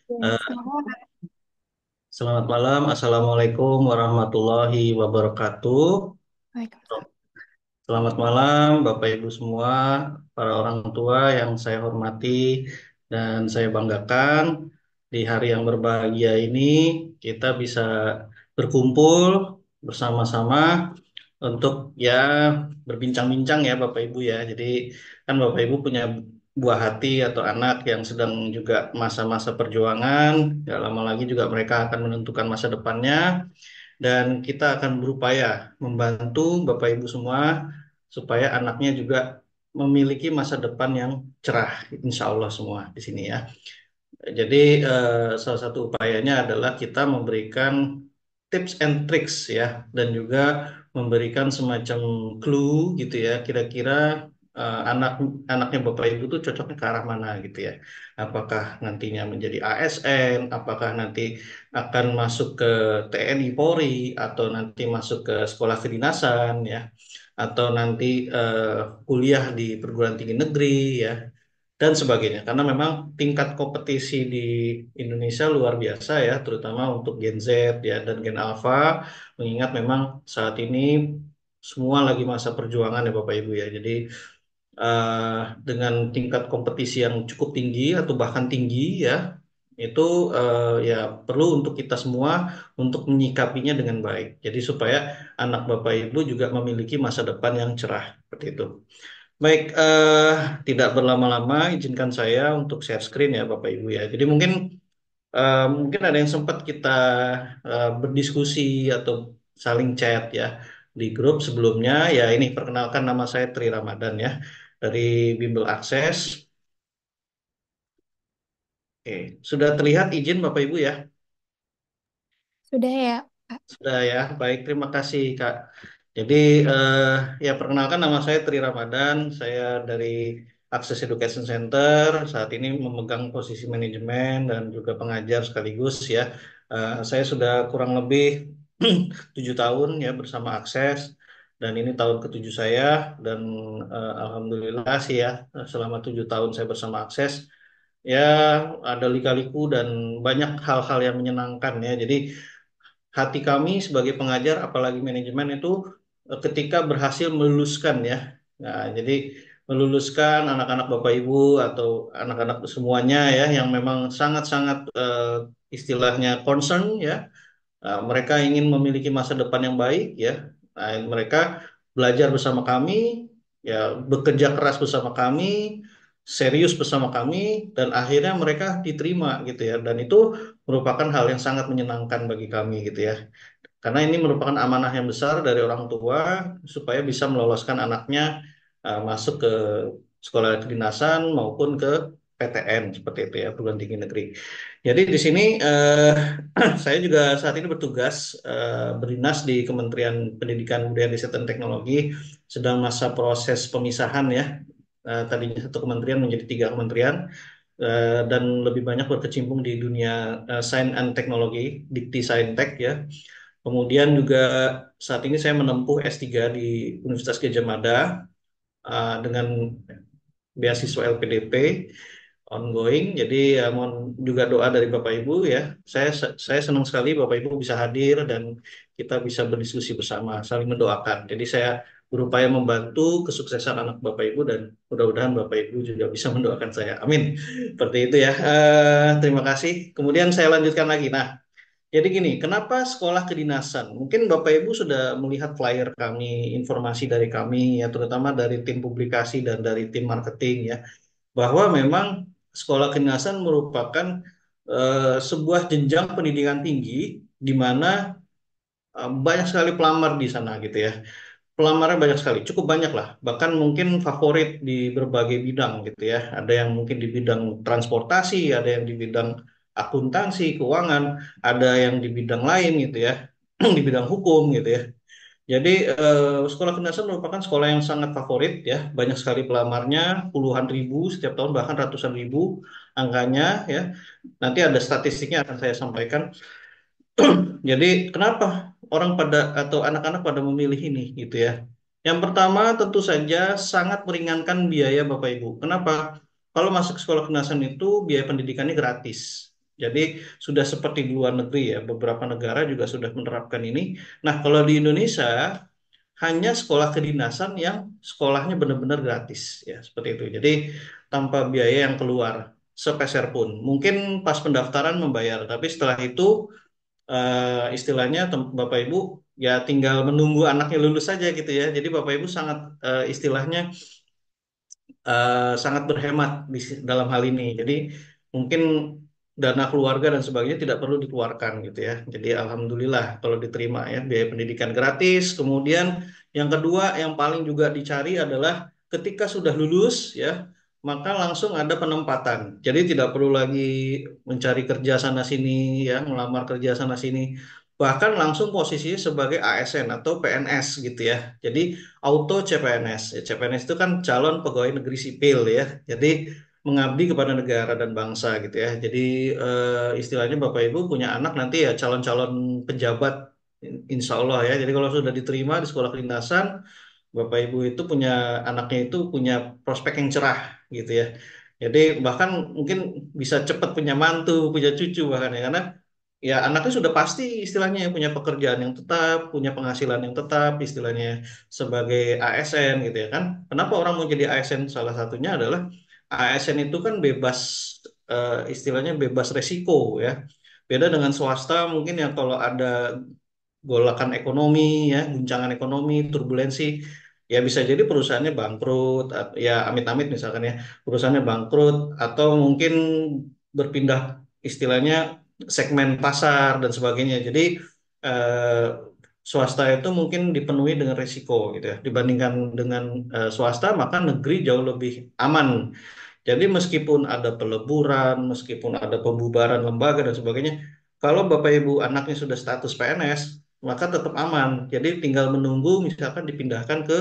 Ya, Eh, selamat. Selamat malam, Assalamualaikum warahmatullahi wabarakatuh. Waalaikumsalam. Selamat malam, Bapak Ibu semua, para orang tua yang saya hormati dan saya banggakan. Di hari yang berbahagia ini, kita bisa berkumpul bersama-sama untuk ya berbincang-bincang ya Bapak Ibu ya. Jadi kan Bapak Ibu punya buah hati atau anak yang sedang juga masa-masa perjuangan, gak lama lagi juga mereka akan menentukan masa depannya dan kita akan berupaya membantu Bapak Ibu semua supaya anaknya juga memiliki masa depan yang cerah, insya Allah semua di sini ya. Jadi salah satu upayanya adalah kita memberikan tips and tricks ya, dan juga memberikan semacam clue gitu ya, kira-kira anak-anaknya Bapak Ibu tuh cocoknya ke arah mana gitu ya. Apakah nantinya menjadi ASN, apakah nanti akan masuk ke TNI Polri, atau nanti masuk ke sekolah kedinasan ya, atau nanti kuliah di perguruan tinggi negeri ya dan sebagainya. Karena memang tingkat kompetisi di Indonesia luar biasa ya, terutama untuk Gen Z ya dan Gen Alpha, mengingat memang saat ini semua lagi masa perjuangan ya Bapak Ibu ya. Jadi eh, dengan tingkat kompetisi yang cukup tinggi atau bahkan tinggi ya, itu ya perlu untuk kita semua untuk menyikapinya dengan baik. Jadi supaya anak Bapak Ibu juga memiliki masa depan yang cerah seperti itu. Baik, tidak berlama-lama, izinkan saya untuk share screen ya Bapak Ibu ya. Jadi mungkin ada yang sempat kita berdiskusi atau saling chat ya di grup sebelumnya. Ya ini perkenalkan, nama saya Tri Ramadan ya dari Bimbel Akses. Oke, sudah terlihat izin Bapak Ibu ya? Sudah ya, Pak? Sudah ya, baik terima kasih Kak. Jadi eh, ya perkenalkan, nama saya Tri Ramadan, saya dari Access Education Center, saat ini memegang posisi manajemen dan juga pengajar sekaligus ya. Saya sudah kurang lebih 7 tahun ya bersama Access, dan ini tahun ketujuh saya, dan Alhamdulillah sih ya, selama 7 tahun saya bersama Access ya ada lika-liku dan banyak hal-hal yang menyenangkan ya. Jadi hati kami sebagai pengajar, apalagi manajemen itu ketika berhasil meluluskan ya. Nah, jadi meluluskan anak-anak Bapak Ibu atau anak-anak semuanya ya yang memang sangat-sangat istilahnya concern ya. Mereka ingin memiliki masa depan yang baik ya. Nah, mereka belajar bersama kami, ya bekerja keras bersama kami, serius bersama kami, dan akhirnya mereka diterima gitu ya. Dan itu merupakan hal yang sangat menyenangkan bagi kami gitu ya. Karena ini merupakan amanah yang besar dari orang tua supaya bisa meloloskan anaknya masuk ke sekolah kedinasan maupun ke PTN seperti itu ya, perguruan tinggi negeri. Jadi di sini saya juga saat ini bertugas berdinas di Kementerian Pendidikan Budaya Riset dan Teknologi, sedang masa proses pemisahan ya. Tadinya satu kementerian menjadi 3 kementerian, dan lebih banyak berkecimpung di dunia sains and teknologi, Dikti Saintek ya. Kemudian juga saat ini saya menempuh S3 di Universitas Gadjah Mada dengan beasiswa LPDP ongoing. Jadi ya, mohon juga doa dari Bapak Ibu ya. Saya senang sekali Bapak Ibu bisa hadir dan kita bisa berdiskusi bersama, saling mendoakan. Jadi saya berupaya membantu kesuksesan anak Bapak Ibu dan mudah-mudahan Bapak Ibu juga bisa mendoakan saya. Amin. Seperti itu ya. Terima kasih. Kemudian saya lanjutkan lagi. Nah, jadi gini, kenapa sekolah kedinasan? Mungkin Bapak Ibu sudah melihat flyer kami, informasi dari kami, ya terutama dari tim publikasi dan dari tim marketing ya, bahwa memang sekolah kedinasan merupakan sebuah jenjang pendidikan tinggi di mana banyak sekali pelamar di sana gitu ya. Pelamarnya banyak sekali, cukup banyak lah. Bahkan mungkin favorit di berbagai bidang gitu ya. Ada yang mungkin di bidang transportasi, ada yang di bidang akuntansi, keuangan, ada yang di bidang lain gitu ya, di bidang hukum gitu ya. Jadi sekolah kedinasan merupakan sekolah yang sangat favorit ya, banyak sekali pelamarnya, puluhan ribu setiap tahun bahkan ratusan ribu angkanya ya. Nanti ada statistiknya akan saya sampaikan. Jadi kenapa orang pada atau anak-anak pada memilih ini gitu ya? Yang pertama tentu saja sangat meringankan biaya Bapak Ibu. Kenapa? Kalau masuk sekolah kedinasan itu biaya pendidikannya gratis. Jadi sudah seperti di luar negeri ya, beberapa negara juga sudah menerapkan ini. Nah, kalau di Indonesia hanya sekolah kedinasan yang sekolahnya benar-benar gratis ya, seperti itu. Jadi tanpa biaya yang keluar sepeser pun. Mungkin pas pendaftaran membayar, tapi setelah itu istilahnya Bapak Ibu ya tinggal menunggu anaknya lulus saja gitu ya. Jadi Bapak Ibu sangat istilahnya sangat berhemat dalam hal ini. Jadi mungkin dana keluarga dan sebagainya tidak perlu dikeluarkan gitu ya. Jadi alhamdulillah kalau diterima ya biaya pendidikan gratis. Kemudian yang kedua yang paling juga dicari adalah ketika sudah lulus ya maka langsung ada penempatan. Jadi tidak perlu lagi mencari kerja sana sini ya, melamar kerja sana sini. Bahkan langsung posisinya sebagai ASN atau PNS gitu ya. Jadi auto CPNS. Ya, CPNS itu kan calon pegawai negeri sipil ya. Jadi mengabdi kepada negara dan bangsa gitu ya. Jadi istilahnya Bapak Ibu punya anak nanti ya calon-calon pejabat insya Allah ya. Jadi kalau sudah diterima di sekolah kedinasan, Bapak Ibu itu punya anaknya itu punya prospek yang cerah gitu ya. Jadi bahkan mungkin bisa cepat punya mantu, punya cucu bahkan ya karena ya anaknya sudah pasti istilahnya ya, punya pekerjaan yang tetap, punya penghasilan yang tetap istilahnya sebagai ASN gitu ya kan. Kenapa orang mau jadi ASN? Salah satunya adalah ASN itu kan bebas istilahnya bebas resiko ya. Beda dengan swasta mungkin yang kalau ada golakan ekonomi ya, guncangan ekonomi, turbulensi ya bisa jadi perusahaannya bangkrut ya amit-amit misalkan ya perusahaannya bangkrut atau mungkin berpindah istilahnya segmen pasar dan sebagainya. Jadi eh, swasta itu mungkin dipenuhi dengan risiko gitu ya. Dibandingkan dengan swasta maka negeri jauh lebih aman. Jadi meskipun ada peleburan, meskipun ada pembubaran lembaga dan sebagainya, kalau Bapak Ibu anaknya sudah status PNS, maka tetap aman. Jadi tinggal menunggu misalkan dipindahkan ke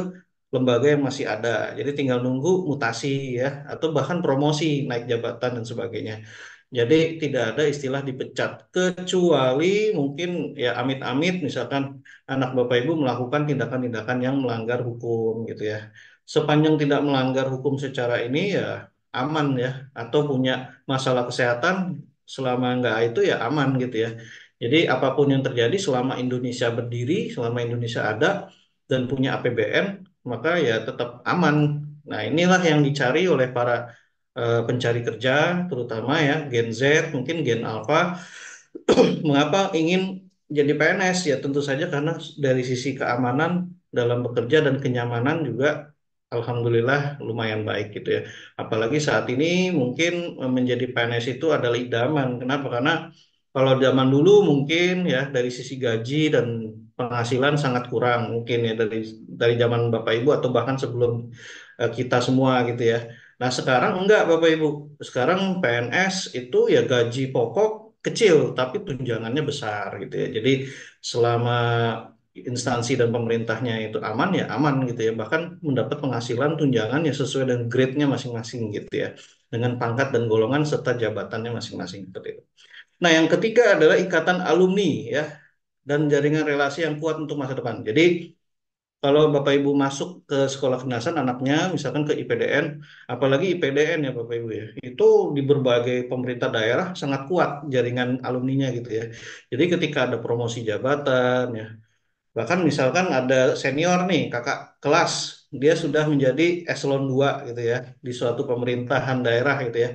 lembaga yang masih ada. Jadi tinggal nunggu mutasi ya, atau bahkan promosi, naik jabatan dan sebagainya. Jadi tidak ada istilah dipecat, kecuali mungkin ya amit-amit misalkan anak Bapak Ibu melakukan tindakan-tindakan yang melanggar hukum gitu ya. Sepanjang tidak melanggar hukum secara ini ya aman ya, atau punya masalah kesehatan selama nggak itu ya aman gitu ya. Jadi apapun yang terjadi selama Indonesia berdiri, selama Indonesia ada dan punya APBN, maka ya tetap aman. Nah, inilah yang dicari oleh para pencari kerja, terutama ya Gen Z, mungkin Gen Alpha, mengapa ingin jadi PNS? Ya tentu saja karena dari sisi keamanan dalam bekerja dan kenyamanan juga alhamdulillah lumayan baik gitu ya. Apalagi saat ini mungkin menjadi PNS itu adalah idaman. Kenapa? Karena kalau zaman dulu mungkin ya dari sisi gaji dan penghasilan sangat kurang mungkin ya dari zaman Bapak Ibu atau bahkan sebelum kita semua gitu ya. Nah, sekarang enggak Bapak Ibu. Sekarang PNS itu ya gaji pokok kecil tapi tunjangannya besar gitu ya. Jadi selama instansi dan pemerintahnya itu aman ya aman gitu ya. Bahkan mendapat penghasilan tunjangan ya sesuai dengan grade-nya masing-masing gitu ya. Dengan pangkat dan golongan serta jabatannya masing-masing seperti itu. Nah, yang ketiga adalah ikatan alumni ya dan jaringan relasi yang kuat untuk masa depan. Jadi kalau Bapak Ibu masuk ke sekolah kedinasan anaknya, misalkan ke IPDN, apalagi IPDN ya Bapak Ibu ya, itu di berbagai pemerintah daerah sangat kuat jaringan alumninya gitu ya. Jadi ketika ada promosi jabatan ya, bahkan misalkan ada senior nih, kakak kelas, dia sudah menjadi eselon 2 gitu ya, di suatu pemerintahan daerah gitu ya.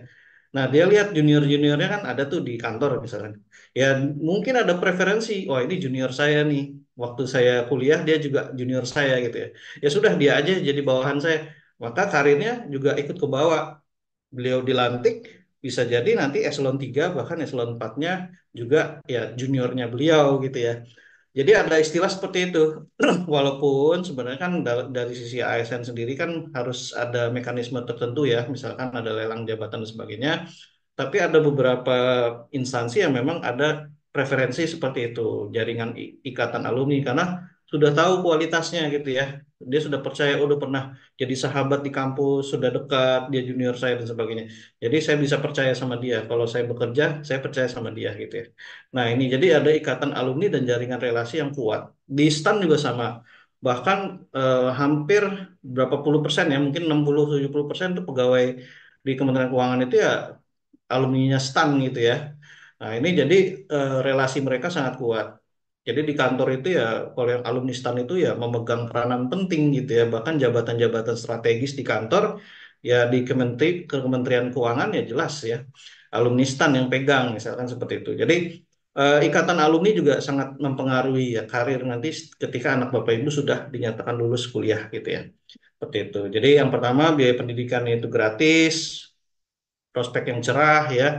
Nah, dia lihat junior-juniornya kan ada tuh di kantor misalkan. Ya, mungkin ada preferensi. Oh, ini junior saya nih. Waktu saya kuliah, dia juga junior saya gitu ya. Ya sudah, dia aja jadi bawahan saya. Maka karirnya juga ikut ke bawah. Beliau dilantik, bisa jadi nanti eselon 3 bahkan eselon 4-nya juga ya juniornya beliau gitu ya. Jadi ada istilah seperti itu. Walaupun sebenarnya kan dari sisi ASN sendiri kan harus ada mekanisme tertentu ya. Misalkan ada lelang jabatan dan sebagainya. Tapi ada beberapa instansi yang memang ada preferensi seperti itu, jaringan ikatan alumni karena sudah tahu kualitasnya gitu ya. Dia sudah percaya, oh, udah pernah jadi sahabat di kampus, sudah dekat, dia junior saya dan sebagainya. Jadi saya bisa percaya sama dia. Kalau saya bekerja, saya percaya sama dia gitu ya. Nah, ini jadi ada ikatan alumni dan jaringan relasi yang kuat. Di STAN juga sama. Bahkan hampir berapa puluh persen ya, mungkin 60-70% itu pegawai di Kementerian Keuangan itu ya alumninya STAN gitu ya. Nah, ini jadi relasi mereka sangat kuat. Jadi di kantor itu ya, kalau yang alumni STAN itu ya memegang peranan penting gitu ya, bahkan jabatan-jabatan strategis di kantor ya di Kementerian Keuangan ya jelas ya, alumni STAN yang pegang misalkan seperti itu. Jadi ikatan alumni juga sangat mempengaruhi ya karir nanti ketika anak Bapak Ibu sudah dinyatakan lulus kuliah gitu ya. Seperti itu. Jadi yang pertama biaya pendidikannya itu gratis, prospek yang cerah ya,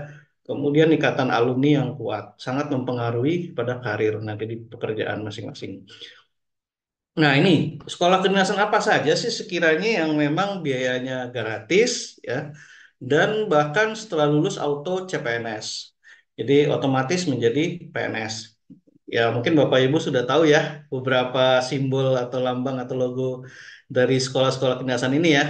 kemudian ikatan alumni yang kuat, sangat mempengaruhi pada karir nanti di pekerjaan masing-masing. Nah ini, sekolah kedinasan apa saja sih sekiranya yang memang biayanya gratis ya, dan bahkan setelah lulus auto CPNS. Jadi otomatis menjadi PNS. Ya mungkin Bapak Ibu sudah tahu ya beberapa simbol atau lambang atau logo dari sekolah-sekolah kedinasan ini ya.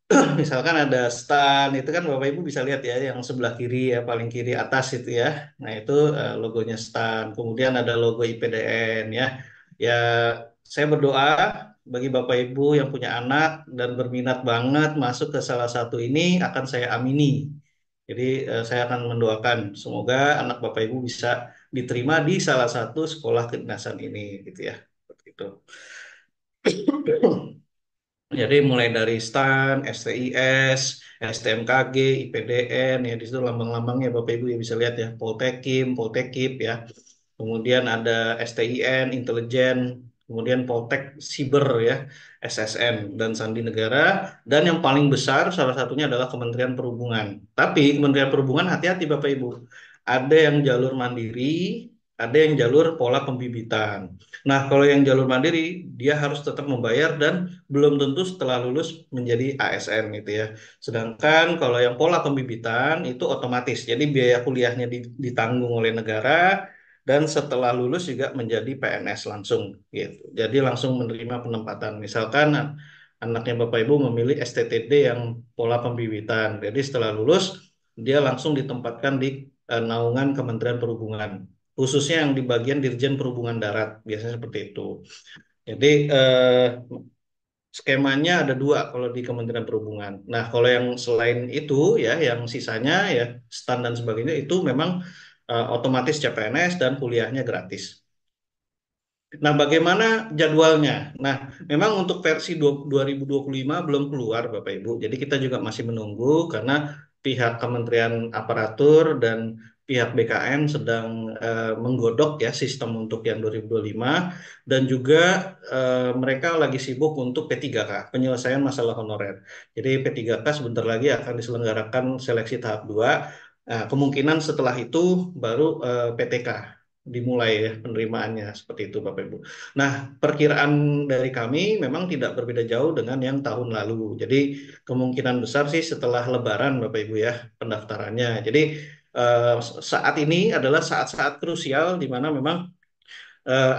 Misalkan ada stan, itu kan Bapak Ibu bisa lihat ya, yang sebelah kiri ya, paling kiri atas itu ya. Nah itu logonya stan. Kemudian ada logo IPDN ya. Ya saya berdoa bagi Bapak Ibu yang punya anak dan berminat banget masuk ke salah satu ini akan saya amini. Jadi saya akan mendoakan semoga anak Bapak Ibu bisa diterima di salah satu sekolah kedinasan ini gitu ya. Seperti itu. Jadi mulai dari STAN, STIS, STMKG, IPDN, ya di situ lambang-lambangnya Bapak Ibu ya bisa lihat ya, Poltekim, Poltekip ya. Kemudian ada STIN, Intelijen, kemudian Poltek Siber ya, SSN dan Sandi Negara, dan yang paling besar salah satunya adalah Kementerian Perhubungan. Tapi Kementerian Perhubungan hati-hati Bapak Ibu. Ada yang jalur mandiri, ada yang jalur pola pembibitan. Nah, kalau yang jalur mandiri, dia harus tetap membayar dan belum tentu setelah lulus menjadi ASN gitu ya. Sedangkan kalau yang pola pembibitan itu otomatis, jadi biaya kuliahnya ditanggung oleh negara dan setelah lulus juga menjadi PNS langsung gitu. Jadi langsung menerima penempatan. Misalkan anaknya Bapak Ibu memilih STTD yang pola pembibitan. Jadi setelah lulus dia langsung ditempatkan di naungan Kementerian Perhubungan. Khususnya yang di bagian Dirjen Perhubungan Darat, biasanya seperti itu. Jadi skemanya ada dua kalau di Kementerian Perhubungan. Nah, kalau yang selain itu ya, yang sisanya ya STAN dan sebagainya itu memang otomatis CPNS dan kuliahnya gratis. Nah, bagaimana jadwalnya? Nah, memang untuk versi 2025 belum keluar, Bapak Ibu. Jadi kita juga masih menunggu karena pihak Kementerian Aparatur dan pihak BKN sedang menggodok ya sistem untuk yang 2025 dan juga mereka lagi sibuk untuk P3K, penyelesaian masalah honorer. Jadi P3K sebentar lagi akan diselenggarakan seleksi tahap 2. Nah, kemungkinan setelah itu baru PTK dimulai ya penerimaannya seperti itu Bapak Ibu. Nah, perkiraan dari kami memang tidak berbeda jauh dengan yang tahun lalu. Jadi kemungkinan besar sih setelah Lebaran Bapak Ibu ya pendaftarannya. Jadi eh, saat ini adalah saat-saat krusial di mana memang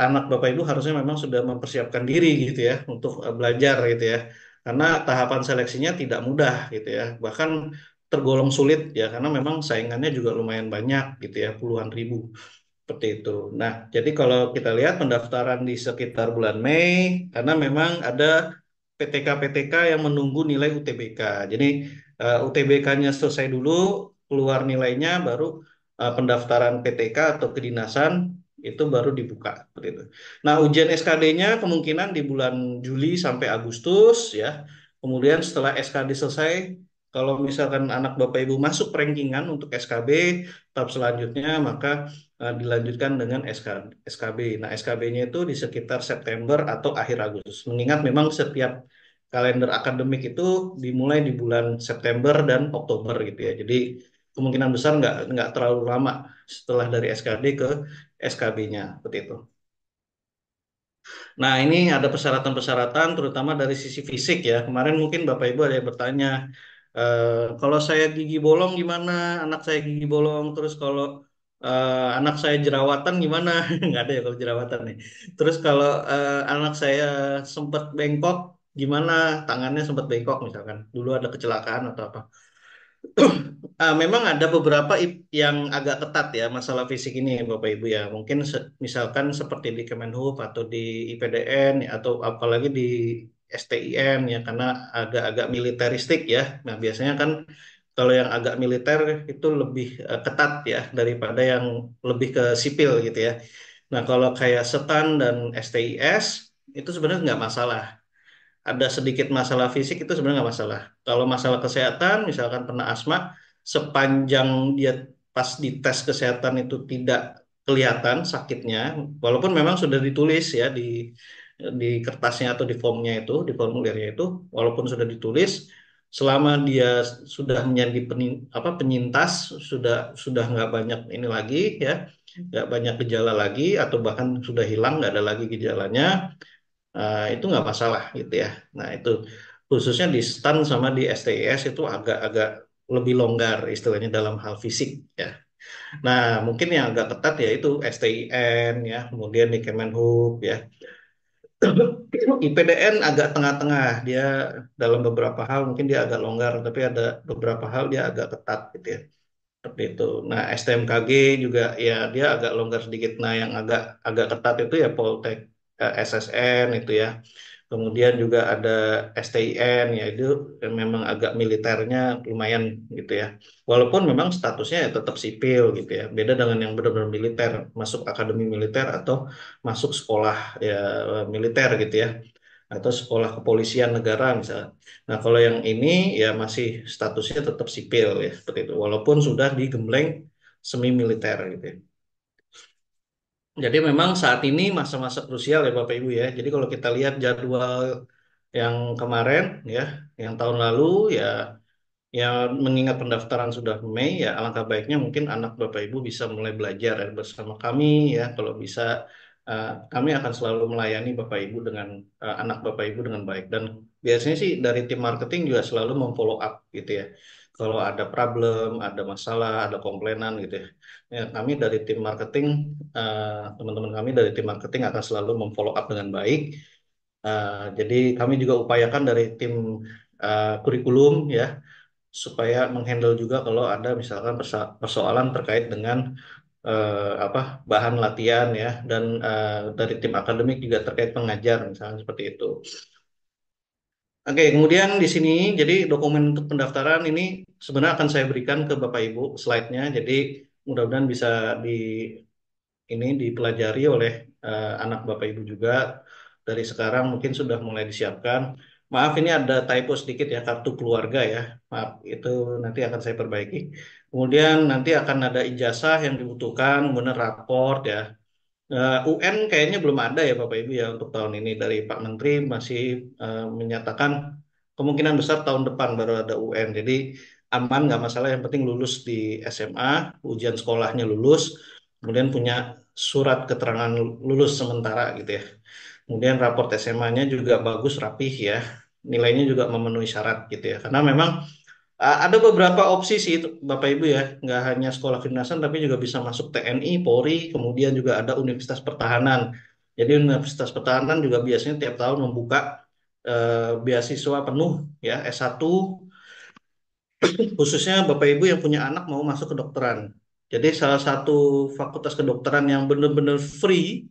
anak Bapak Ibu harusnya memang sudah mempersiapkan diri gitu ya untuk belajar gitu ya. Karena tahapan seleksinya tidak mudah gitu ya. Bahkan tergolong sulit ya karena memang saingannya juga lumayan banyak gitu ya, puluhan ribu. Seperti itu. Nah, jadi kalau kita lihat pendaftaran di sekitar bulan Mei, karena memang ada PTK-PTK yang menunggu nilai UTBK. Jadi UTBK-nya selesai dulu, keluar nilainya, baru pendaftaran PTK atau kedinasan itu baru dibuka. Seperti itu. Nah, ujian SKD-nya kemungkinan di bulan Juli sampai Agustus ya. Kemudian setelah SKD selesai, kalau misalkan anak Bapak Ibu masuk rankingan untuk SKB, tahap selanjutnya maka dilanjutkan dengan SKB. Nah, SKB-nya itu di sekitar September atau akhir Agustus. Mengingat memang setiap kalender akademik itu dimulai di bulan September dan Oktober gitu ya. Jadi kemungkinan besar nggak terlalu lama setelah dari SKD ke SKB-nya seperti itu. Nah, ini ada persyaratan-persyaratan terutama dari sisi fisik ya. Kemarin mungkin Bapak Ibu ada yang bertanya, kalau saya gigi bolong gimana? Anak saya gigi bolong, terus kalau anak saya jerawatan gimana? Nggak ada ya kalau jerawatan nih. Terus kalau anak saya sempat bengkok gimana? Tangannya sempat bengkok misalkan. Dulu ada kecelakaan atau apa. Memang ada beberapa yang agak ketat ya masalah fisik ini Bapak Ibu ya. Mungkin misalkan seperti di Kemenhub atau di IPDN ya, atau apalagi di STIN ya karena agak-agak militeristik ya. Nah biasanya kan Kalau yang agak militer itu lebih ketat ya daripada yang lebih ke sipil gitu ya. Nah, kalau kayak SETAN dan STIS itu sebenarnya nggak masalah. Ada sedikit masalah fisik itu sebenarnya nggak masalah. Kalau masalah kesehatan, misalkan pernah asma, sepanjang dia pas di tes kesehatan itu tidak kelihatan sakitnya, walaupun memang sudah ditulis ya di kertasnya atau di formnya itu, di formulirnya itu, walaupun sudah ditulis, selama dia sudah menjadi penyintas, sudah nggak banyak ini lagi ya, nggak banyak gejala lagi, atau bahkan sudah hilang, nggak ada lagi gejalanya, itu nggak masalah gitu ya. Nah itu khususnya di STAN sama di STIS itu agak-agak lebih longgar istilahnya dalam hal fisik ya. Nah mungkin yang agak ketat ya itu STIN ya, kemudian di Kemenhub ya. IPDN agak tengah-tengah, dia dalam beberapa hal mungkin dia agak longgar, tapi ada beberapa hal dia agak ketat gitu ya. Seperti itu. Nah, STMKG juga ya dia agak longgar sedikit. Nah, yang agak agak ketat itu ya Poltek, SSN itu ya. Kemudian juga ada STIN ya itu yang memang agak militernya lumayan gitu ya. Walaupun memang statusnya ya tetap sipil gitu ya. Beda dengan yang benar-benar militer, masuk akademi militer atau masuk sekolah ya militer gitu ya. Atau sekolah kepolisian negara misalnya. Nah, kalau yang ini ya masih statusnya tetap sipil ya seperti itu. Walaupun sudah digembleng semi militer gitu ya. Jadi memang saat ini masa-masa krusial ya Bapak Ibu ya. Jadi kalau kita lihat jadwal yang kemarin ya, yang tahun lalu ya, ya mengingat pendaftaran sudah Mei ya, alangkah baiknya mungkin anak Bapak Ibu bisa mulai belajar ya, bersama kami ya. Kalau bisa kami akan selalu melayani Bapak Ibu dengan anak Bapak Ibu dengan baik. Dan biasanya sih dari tim marketing juga selalu memfollow up gitu ya. Kalau ada problem, ada masalah, ada komplainan gitu ya. Ya, kami dari tim marketing, teman-teman kami dari tim marketing akan selalu memfollow up dengan baik. Jadi kami juga upayakan dari tim kurikulum ya supaya menghandle juga kalau ada misalkan persoalan terkait dengan apa bahan latihan ya dan dari tim akademik juga terkait pengajar misalnya seperti itu. Oke, kemudian di sini jadi dokumen untuk pendaftaran ini sebenarnya akan saya berikan ke Bapak Ibu slide-nya. Jadi mudah-mudahan bisa di ini dipelajari oleh anak Bapak Ibu juga dari sekarang mungkin sudah mulai disiapkan. Maaf ini ada typo sedikit ya kartu keluarga ya. Maaf itu nanti akan saya perbaiki. Kemudian nanti akan ada ijazah yang dibutuhkan, kemudian raport ya. UN kayaknya belum ada ya Bapak Ibu ya untuk tahun ini dari Pak Menteri masih menyatakan kemungkinan besar tahun depan baru ada UN. Jadi aman nggak masalah yang penting lulus di SMA, ujian sekolahnya lulus, kemudian punya surat keterangan lulus sementara gitu ya. Kemudian raport SMA-nya juga bagus rapih ya. Nilainya juga memenuhi syarat gitu ya. Karena memang ada beberapa opsi sih Bapak Ibu ya, nggak hanya sekolah kedinasan tapi juga bisa masuk TNI, Polri, kemudian juga ada Universitas Pertahanan. Jadi Universitas Pertahanan juga biasanya tiap tahun membuka beasiswa penuh ya S1 khususnya Bapak Ibu yang punya anak mau masuk kedokteran. Jadi salah satu fakultas kedokteran yang benar-benar free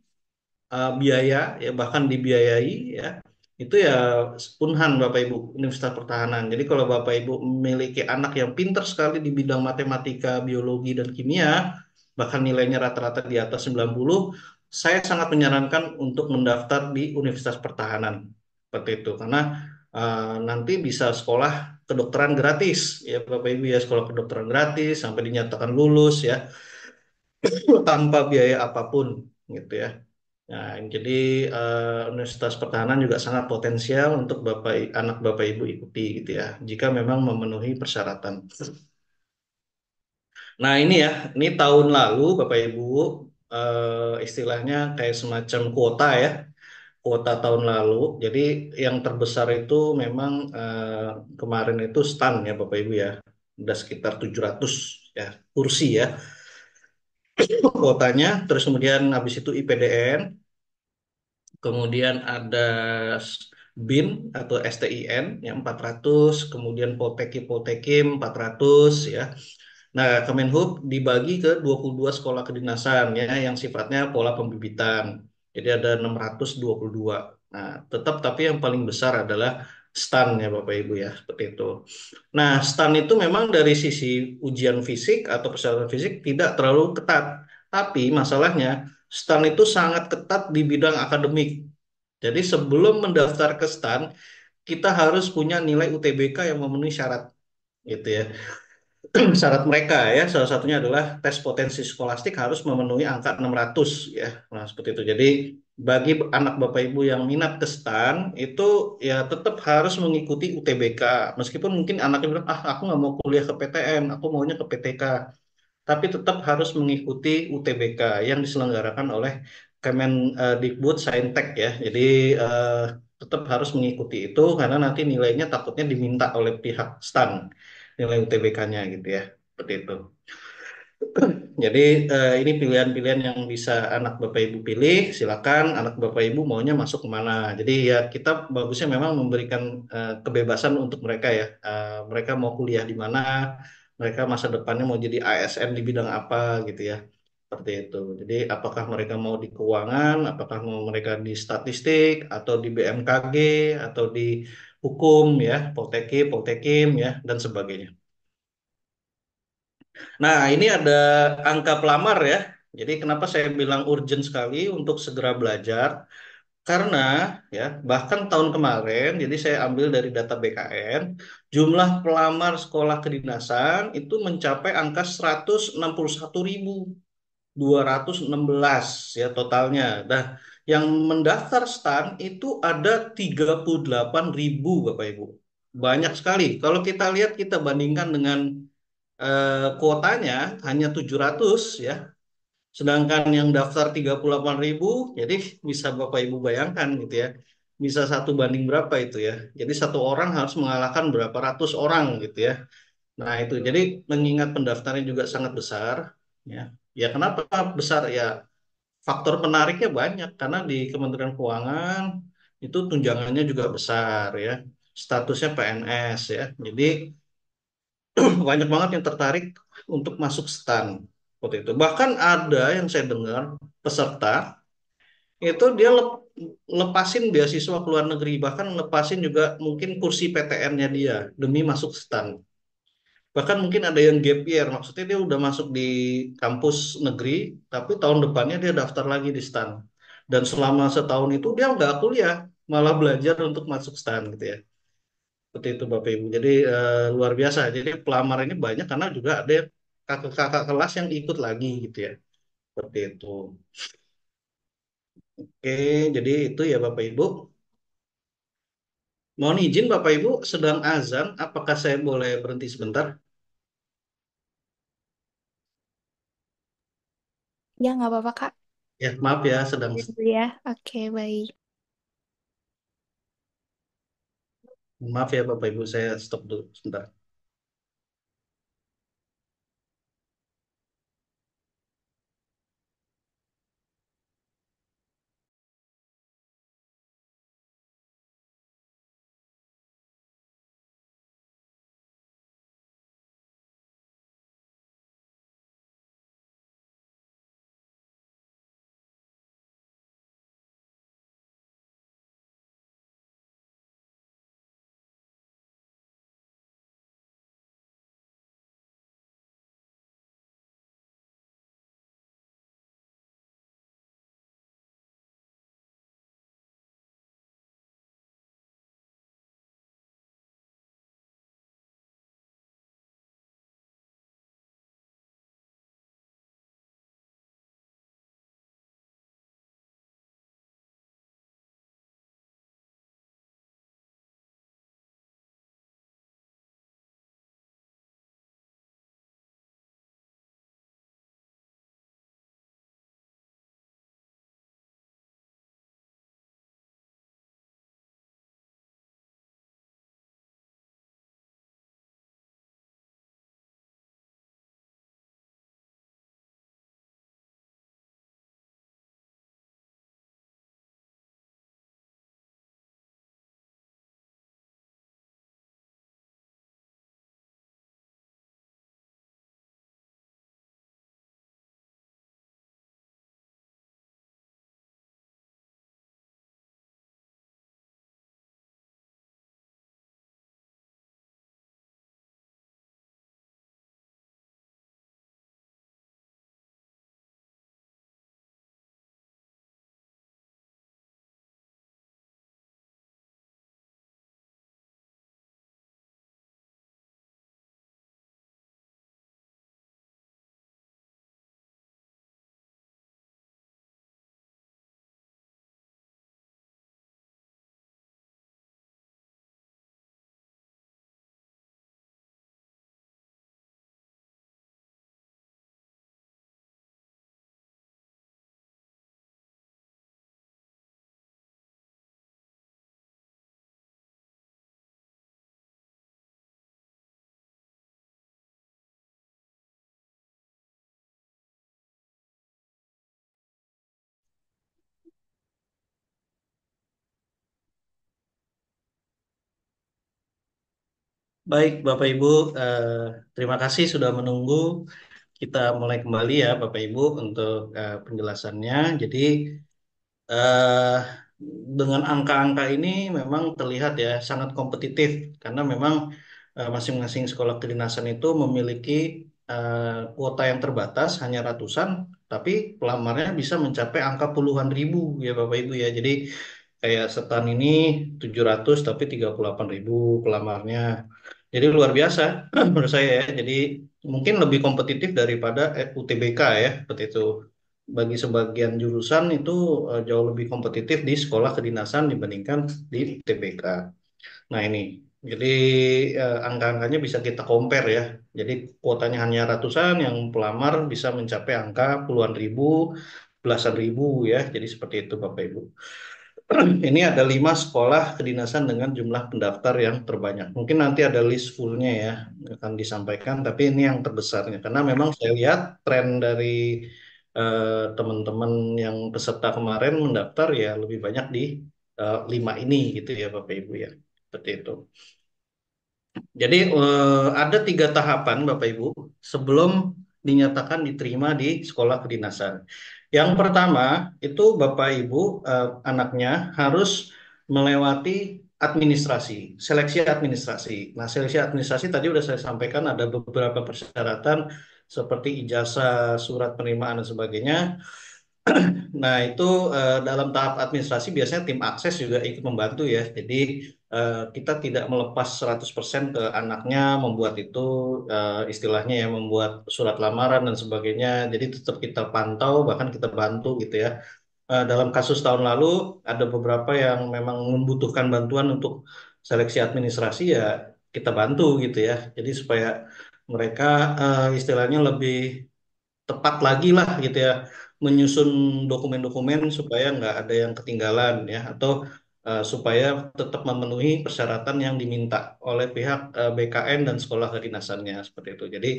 biaya ya bahkan dibiayai ya itu ya Unhan Bapak Ibu Universitas Pertahanan. Jadi kalau Bapak Ibu memiliki anak yang pinter sekali di bidang matematika, biologi dan kimia bahkan nilainya rata-rata di atas 90, saya sangat menyarankan untuk mendaftar di Universitas Pertahanan seperti itu karena nanti bisa sekolah kedokteran gratis ya Bapak Ibu ya sekolah kedokteran gratis sampai dinyatakan lulus ya tanpa biaya apapun gitu ya. Nah, jadi Universitas Pertahanan juga sangat potensial untuk anak Bapak Ibu ikuti gitu ya, jika memang memenuhi persyaratan. Nah, ini ya, ini tahun lalu Bapak Ibu istilahnya kayak semacam kuota ya, kuota tahun lalu. Jadi yang terbesar itu memang kemarin itu STAN ya Bapak Ibu ya, udah sekitar 700 ya kursi ya kuotanya. Terus kemudian habis itu IPDN. Kemudian ada BIN atau STIN yang 400, kemudian Poltekim 400 ya. Nah, Kemenhub dibagi ke 22 sekolah kedinasan ya yang sifatnya pola pembibitan. Jadi ada 622. Nah, tetap tapi yang paling besar adalah STAN ya Bapak Ibu ya, seperti itu. Nah, STAN itu memang dari sisi ujian fisik atau persyaratan fisik tidak terlalu ketat. Tapi masalahnya STAN itu sangat ketat di bidang akademik. Jadi sebelum mendaftar ke STAN, kita harus punya nilai UTBK yang memenuhi syarat gitu ya. Syarat mereka ya, salah satunya adalah tes potensi skolastik harus memenuhi angka 600 ya. Nah, seperti itu. Jadi bagi anak Bapak Ibu yang minat ke STAN itu ya tetap harus mengikuti UTBK. Meskipun mungkin anaknya bilang, ah aku nggak mau kuliah ke PTN, aku maunya ke PTK. Tapi tetap harus mengikuti UTBK yang diselenggarakan oleh Kemendikbud Saintek ya. Jadi eh, tetap harus mengikuti itu karena nanti nilainya takutnya diminta oleh pihak STAN, nilai UTBK-nya gitu ya. Seperti itu. Jadi ini pilihan-pilihan yang bisa anak Bapak Ibu pilih. Silakan anak Bapak Ibu maunya masuk kemana. Jadi ya kita bagusnya memang memberikan kebebasan untuk mereka ya. Mereka mau kuliah di mana, mereka masa depannya mau jadi ASN di bidang apa gitu ya. Seperti itu. Jadi apakah mereka mau di keuangan, apakah mau mereka di statistik, atau di BMKG, atau di hukum ya, Poltekim, Poltekim ya, dan sebagainya. Nah, ini ada angka pelamar ya. Jadi kenapa saya bilang urgent sekali untuk segera belajar? Karena ya, bahkan tahun kemarin, jadi saya ambil dari data BKN, jumlah pelamar sekolah kedinasan itu mencapai angka 161.216 ya totalnya. Nah, yang mendaftar STAN itu ada 38.000 Bapak Ibu. Banyak sekali. Kalau kita lihat kita bandingkan dengan kuotanya hanya 700 ya. Sedangkan yang daftar 38.000, jadi bisa Bapak Ibu bayangkan gitu ya. Bisa satu banding berapa itu ya. Jadi satu orang harus mengalahkan berapa ratus orang gitu ya. Nah itu, jadi mengingat pendaftarannya juga sangat besar ya. Ya kenapa besar ya? Faktor penariknya banyak karena di Kementerian Keuangan itu tunjangannya juga besar ya. Statusnya PNS ya. Jadi banyak banget yang tertarik untuk masuk STAN seperti itu. Bahkan ada yang saya dengar peserta itu dia lepasin beasiswa ke luar negeri, bahkan lepasin juga mungkin kursi PTN-nya dia demi masuk STAN. Bahkan mungkin ada yang gap year, maksudnya dia udah masuk di kampus negeri, tapi tahun depannya dia daftar lagi di STAN. Dan selama setahun itu dia nggak kuliah, malah belajar untuk masuk STAN gitu ya. Seperti itu Bapak Ibu. Jadi luar biasa. Jadi pelamar ini banyak karena juga ada kakak-kakak kelas yang ikut lagi gitu ya. Seperti itu. Oke, jadi itu ya Bapak Ibu. Mohon izin Bapak Ibu, sedang azan. Apakah saya boleh berhenti sebentar? Ya, nggak apa-apa, Kak. Ya, maaf ya, sedang. Ya, dulu ya. Oke, baik. Maaf ya Bapak Ibu, saya stop dulu sebentar. Baik, Bapak Ibu, eh, terima kasih sudah menunggu. Kita mulai kembali ya, Bapak Ibu, untuk penjelasannya. Jadi, eh, dengan angka-angka ini memang terlihat ya sangat kompetitif karena memang masing-masing sekolah kedinasan itu memiliki kuota yang terbatas, hanya ratusan, tapi pelamarnya bisa mencapai angka puluhan ribu ya Bapak Ibu ya. Jadi, kayak setan ini 700 tapi 38.000 pelamarnya. Jadi luar biasa menurut saya ya. Jadi mungkin lebih kompetitif daripada UTBK ya, seperti itu. Bagi sebagian jurusan itu jauh lebih kompetitif di sekolah kedinasan dibandingkan di UTBK. Nah ini, jadi angka-angkanya bisa kita compare ya. Jadi kuotanya hanya ratusan, yang pelamar bisa mencapai angka puluhan ribu, belasan ribu ya. Jadi seperti itu Bapak Ibu. Ini ada 5 sekolah kedinasan dengan jumlah pendaftar yang terbanyak. Mungkin nanti ada list fullnya ya akan disampaikan, tapi ini yang terbesarnya. Karena memang saya lihat tren dari teman-teman yang peserta kemarin mendaftar ya lebih banyak di 5 ini gitu ya Bapak Ibu ya. Seperti itu. Jadi ada 3 tahapan Bapak Ibu sebelum dinyatakan diterima di sekolah kedinasan. Yang pertama itu Bapak Ibu anaknya harus melewati administrasi, seleksi administrasi. Nah, seleksi administrasi tadi sudah saya sampaikan ada beberapa persyaratan seperti ijazah, surat penerimaan dan sebagainya. Nah, itu dalam tahap administrasi biasanya tim akses juga ikut membantu ya. Jadi kita tidak melepas 100% ke anaknya membuat itu istilahnya ya membuat surat lamaran dan sebagainya. Jadi tetap kita pantau bahkan kita bantu gitu ya. Dalam kasus tahun lalu ada beberapa yang memang membutuhkan bantuan untuk seleksi administrasi ya kita bantu gitu ya. Jadi supaya mereka istilahnya lebih tepat lagi lah gitu ya menyusun dokumen-dokumen supaya nggak ada yang ketinggalan ya atau supaya tetap memenuhi persyaratan yang diminta oleh pihak BKN dan sekolah kedinasannya seperti itu. Jadi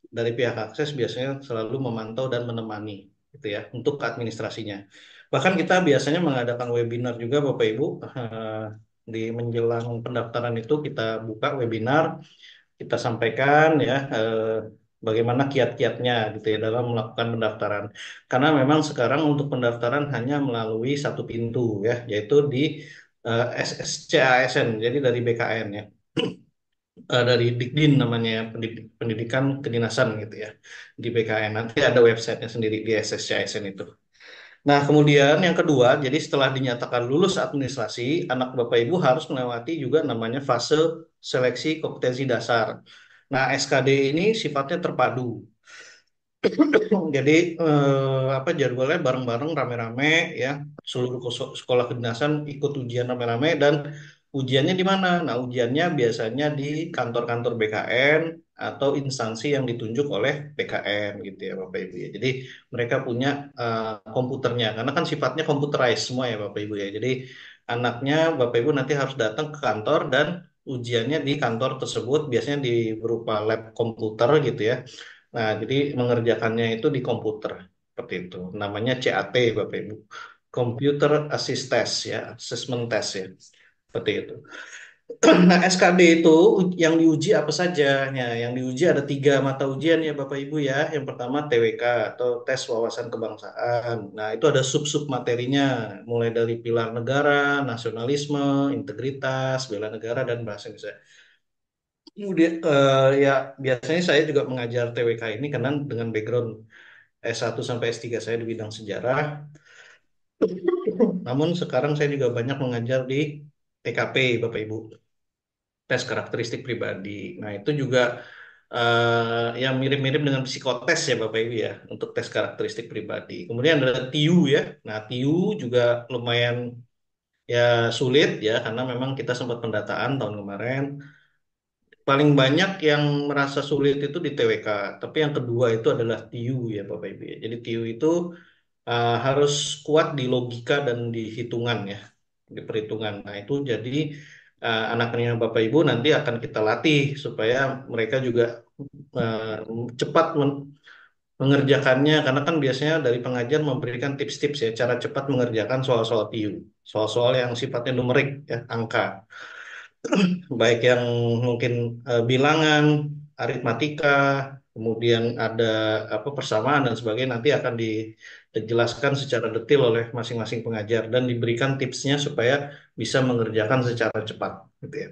dari pihak akses biasanya selalu memantau dan menemani gitu ya untuk administrasinya. Bahkan kita biasanya mengadakan webinar juga Bapak Ibu di menjelang pendaftaran itu kita buka webinar kita sampaikan ya bagaimana kiat-kiatnya gitu ya dalam melakukan pendaftaran. Karena memang sekarang untuk pendaftaran hanya melalui satu pintu ya, yaitu di SSCASN, jadi dari BKN ya. Dari Dikdin namanya ya, Pendidikan Kedinasan gitu ya di BKN. Nanti ada websitenya sendiri di SSCASN itu. Nah, kemudian yang kedua, jadi setelah dinyatakan lulus administrasi, anak Bapak Ibu harus melewati juga namanya fase seleksi kompetensi dasar. Nah, SKD ini sifatnya terpadu. Jadi apa jadwalnya bareng-bareng rame-rame ya. Seluruh sekolah kedinasan ikut ujian rame-rame dan ujiannya di mana? Nah, ujiannya biasanya di kantor-kantor BKN atau instansi yang ditunjuk oleh BKN gitu ya Bapak Ibu ya. Jadi mereka punya komputernya karena kan sifatnya computerized semua ya Bapak Ibu ya. Jadi anaknya Bapak Ibu nanti harus datang ke kantor dan ujiannya di kantor tersebut biasanya di berupa lab komputer gitu ya. Nah, jadi mengerjakannya itu di komputer seperti itu. Namanya CAT Bapak Ibu. Computer Assist Test ya, Assessment Test ya. Seperti itu. Nah, SKD itu yang diuji apa saja? Ya, yang diuji ada 3 mata ujian ya Bapak Ibu ya. Yang pertama TWK atau tes wawasan kebangsaan. Nah, itu ada sub-sub materinya, mulai dari pilar negara, nasionalisme, integritas, bela negara dan bahasa Indonesia. Kemudian ya biasanya saya juga mengajar TWK ini karena dengan background S1 sampai S3 saya di bidang sejarah. Namun sekarang saya juga banyak mengajar di TKP Bapak Ibu, tes karakteristik pribadi. Nah, itu juga yang mirip-mirip dengan psikotes ya Bapak Ibu ya untuk tes karakteristik pribadi. Kemudian ada TIU ya. Nah, TIU juga lumayan ya sulit ya karena memang kita sempat pendataan tahun kemarin. Paling banyak yang merasa sulit itu di TWK, tapi yang kedua itu adalah TIU ya Bapak Ibu ya. Jadi TIU itu harus kuat di logika dan di hitungan ya, di perhitungan. Nah itu jadi anaknya Bapak Ibu nanti akan kita latih supaya mereka juga uh, cepat mengerjakannya, karena kan biasanya dari pengajar memberikan tips-tips ya, cara cepat mengerjakan soal-soal TIU, soal-soal yang sifatnya numerik ya, angka. baik yang mungkin bilangan, aritmatika, kemudian ada apa persamaan dan sebagainya nanti akan dijelaskan secara detail oleh masing-masing pengajar dan diberikan tipsnya supaya bisa mengerjakan secara cepat, gitu ya.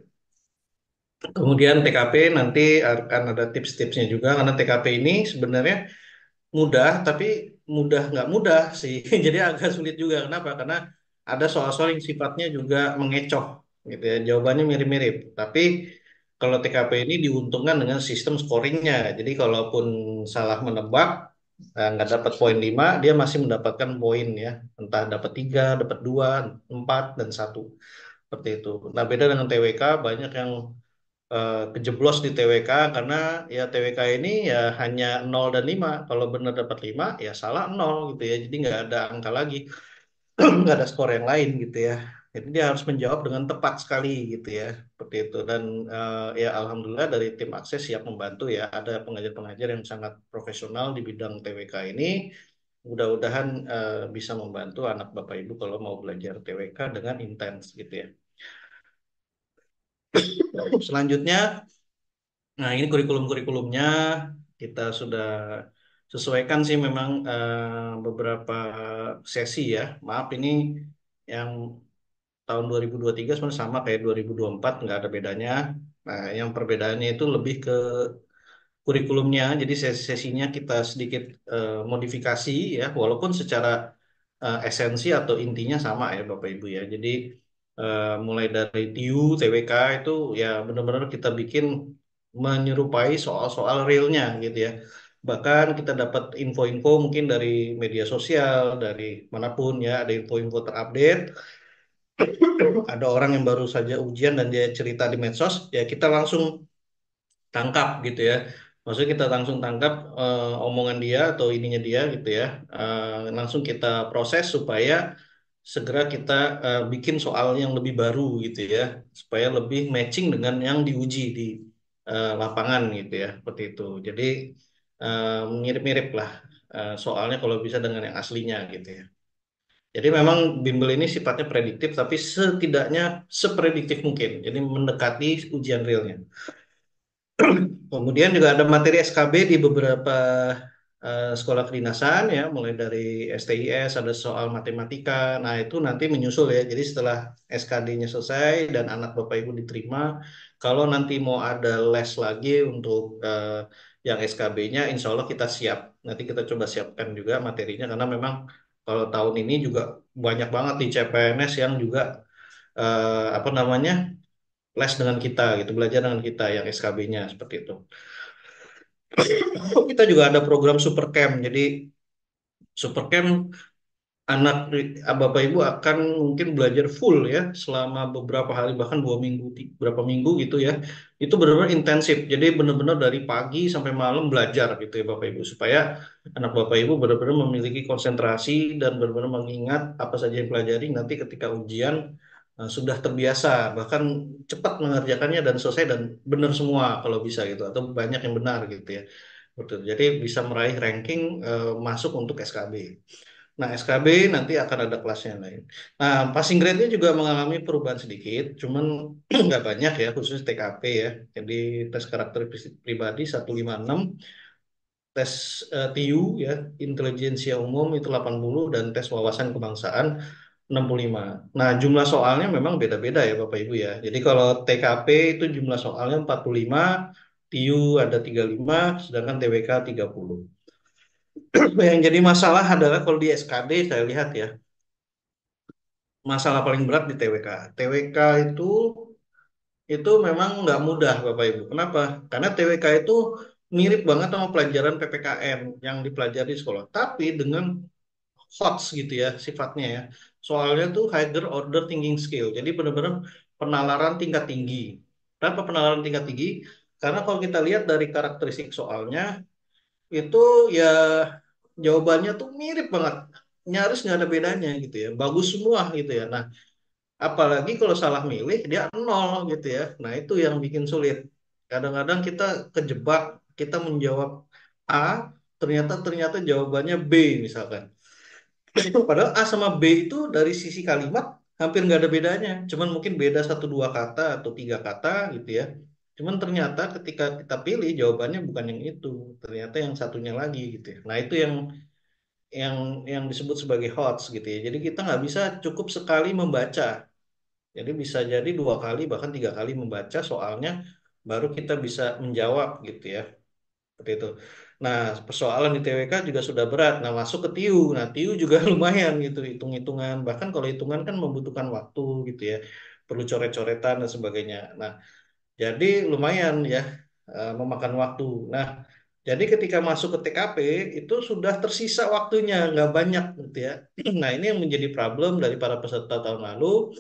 Kemudian TKP nanti akan ada tips-tipsnya juga karena TKP ini sebenarnya mudah tapi mudah nggak mudah sih. Jadi agak sulit juga. Kenapa? Karena ada soal-soal yang sifatnya juga mengecoh gitu ya. Jawabannya mirip-mirip. Tapi kalau TKP ini diuntungkan dengan sistem scoringnya. Jadi kalaupun salah menebak nggak dapat poin 5, dia masih mendapatkan poin ya. Entah dapat 3, dapat 2, 4 dan 1 seperti itu. Nah, beda dengan TWK banyak yang kejeblos di TWK karena ya TWK ini ya hanya 0 dan 5. Kalau benar dapat 5 ya salah 0 gitu ya. Jadi nggak ada angka lagi, nggak ada skor yang lain gitu ya. Jadi dia harus menjawab dengan tepat sekali gitu ya. Seperti itu. Dan ya alhamdulillah dari tim akses siap membantu ya. Ada pengajar-pengajar yang sangat profesional di bidang TWK ini. Mudah-mudahan bisa membantu anak Bapak Ibu kalau mau belajar TWK dengan intens gitu ya. Selanjutnya, nah, ini kurikulum-kurikulumnya kita sudah sesuaikan sih memang beberapa sesi ya. Maaf ini yang tahun 2023 sebenarnya sama kayak 2024 nggak ada bedanya. Nah, yang perbedaannya itu lebih ke kurikulumnya. Jadi sesi-sesinya kita sedikit modifikasi ya, walaupun secara esensi atau intinya sama ya Bapak Ibu ya. Jadi mulai dari TIU, TWK itu ya benar-benar kita bikin menyerupai soal-soal realnya gitu ya. Bahkan kita dapat info-info mungkin dari media sosial, dari manapun ya, ada info-info terupdate. Ada orang yang baru saja ujian dan dia cerita di medsos, ya kita langsung tangkap gitu ya. Maksudnya kita langsung tangkap omongan dia atau ininya dia gitu ya. Langsung kita proses supaya segera kita bikin soal yang lebih baru gitu ya. Supaya lebih matching dengan yang diuji di lapangan gitu ya. Seperti itu. Jadi mirip-mirip lah soalnya kalau bisa dengan yang aslinya gitu ya. Jadi memang bimbel ini sifatnya prediktif tapi setidaknya seprediktif mungkin. Jadi mendekati ujian realnya. Kemudian juga ada materi SKB di beberapa sekolah kedinasan ya, mulai dari STIS ada soal matematika. Nah, itu nanti menyusul ya. Jadi setelah SKD-nya selesai dan anak Bapak Ibu diterima, kalau nanti mau ada les lagi untuk yang SKB-nya, insya Allah kita siap. Nanti kita coba siapkan juga materinya karena memang kalau tahun ini juga banyak banget di CPNS yang juga apa namanya les dengan kita gitu, belajar dengan kita yang SKB-nya seperti itu. Kita juga ada program super camp. Jadi super camp anak Bapak Ibu akan mungkin belajar full ya selama beberapa hari bahkan 2 minggu, berapa minggu gitu ya. Itu benar-benar intensif. Jadi benar-benar dari pagi sampai malam belajar gitu ya Bapak Ibu supaya anak Bapak Ibu benar-benar memiliki konsentrasi dan benar-benar mengingat apa saja yang pelajari nanti ketika ujian sudah terbiasa bahkan cepat mengerjakannya dan selesai dan benar semua kalau bisa gitu atau banyak yang benar gitu ya. Betul. Jadi bisa meraih ranking masuk untuk SKB. Nah, SKB nanti akan ada kelasnya lain. Nah, passing grade-nya juga mengalami perubahan sedikit, cuman nggak banyak ya, khusus TKP ya. Jadi tes karakteristik pribadi 156, tes TIU ya, intelijensia umum itu 80 dan tes wawasan kebangsaan 65. Nah, jumlah soalnya memang beda-beda ya Bapak Ibu ya. Jadi kalau TKP itu jumlah soalnya 45, TIU ada 35, sedangkan TWK 30. Yang jadi masalah adalah kalau di SKD saya lihat ya, masalah paling berat di TWK. TWK itu memang nggak mudah Bapak Ibu. Kenapa? Karena TWK itu mirip banget sama pelajaran PPKN yang dipelajari di sekolah, tapi dengan HOTS gitu ya sifatnya ya. Soalnya tuh higher order thinking skill. Jadi benar-benar penalaran tingkat tinggi. Kenapa penalaran tingkat tinggi? Karena kalau kita lihat dari karakteristik soalnya itu ya jawabannya tuh mirip banget. Nyaris nggak ada bedanya gitu ya. Bagus semua gitu ya. Nah, apalagi kalau salah milih dia nol gitu ya. Nah itu yang bikin sulit. Kadang-kadang kita kejebak, kita menjawab A, ternyata ternyata jawabannya B misalkan. Padahal A sama B itu dari sisi kalimat hampir nggak ada bedanya. Cuman mungkin beda satu dua kata atau tiga kata gitu ya. Cuman ternyata ketika kita pilih jawabannya bukan yang itu, ternyata yang satunya lagi gitu ya. Nah itu yang yang disebut sebagai HOTS gitu ya. Jadi kita nggak bisa cukup sekali membaca. Jadi bisa jadi dua kali bahkan tiga kali membaca soalnya baru kita bisa menjawab gitu ya. Seperti itu. Nah, persoalan di TWK juga sudah berat. Nah, masuk ke TIU. Nah, TIU juga lumayan gitu, hitung-hitungan. Bahkan kalau hitungan kan membutuhkan waktu gitu ya. Perlu coret-coretan dan sebagainya. Nah, jadi lumayan ya, memakan waktu. Nah, jadi ketika masuk ke TKP itu sudah tersisa waktunya, nggak banyak gitu ya. Nah, ini yang menjadi problem dari para peserta tahun lalu,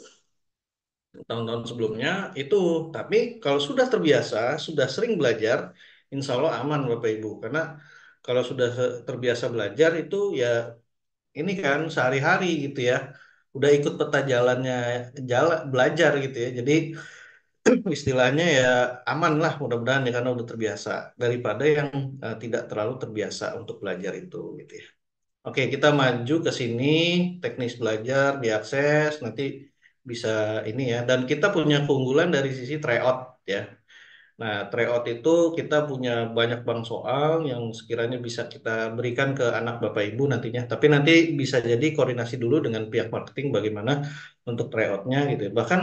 tahun-tahun sebelumnya itu. Tapi kalau sudah terbiasa, sudah sering belajar, insya Allah aman Bapak Ibu. Karena kalau sudah terbiasa belajar itu ya ini kan sehari-hari gitu ya. Udah ikut peta jalannya jalan belajar gitu ya. Jadi istilahnya ya aman lah mudah-mudahan ya karena udah terbiasa daripada yang tidak terlalu terbiasa untuk belajar itu gitu ya. Oke, kita maju ke sini, teknis belajar diakses, nanti bisa ini ya. Dan kita punya keunggulan dari sisi tryout ya. Nah, tryout itu kita punya banyak bank soal yang sekiranya bisa kita berikan ke anak Bapak Ibu nantinya. Tapi nanti bisa jadi koordinasi dulu dengan pihak marketing bagaimana untuk tryoutnya gitu ya. Bahkan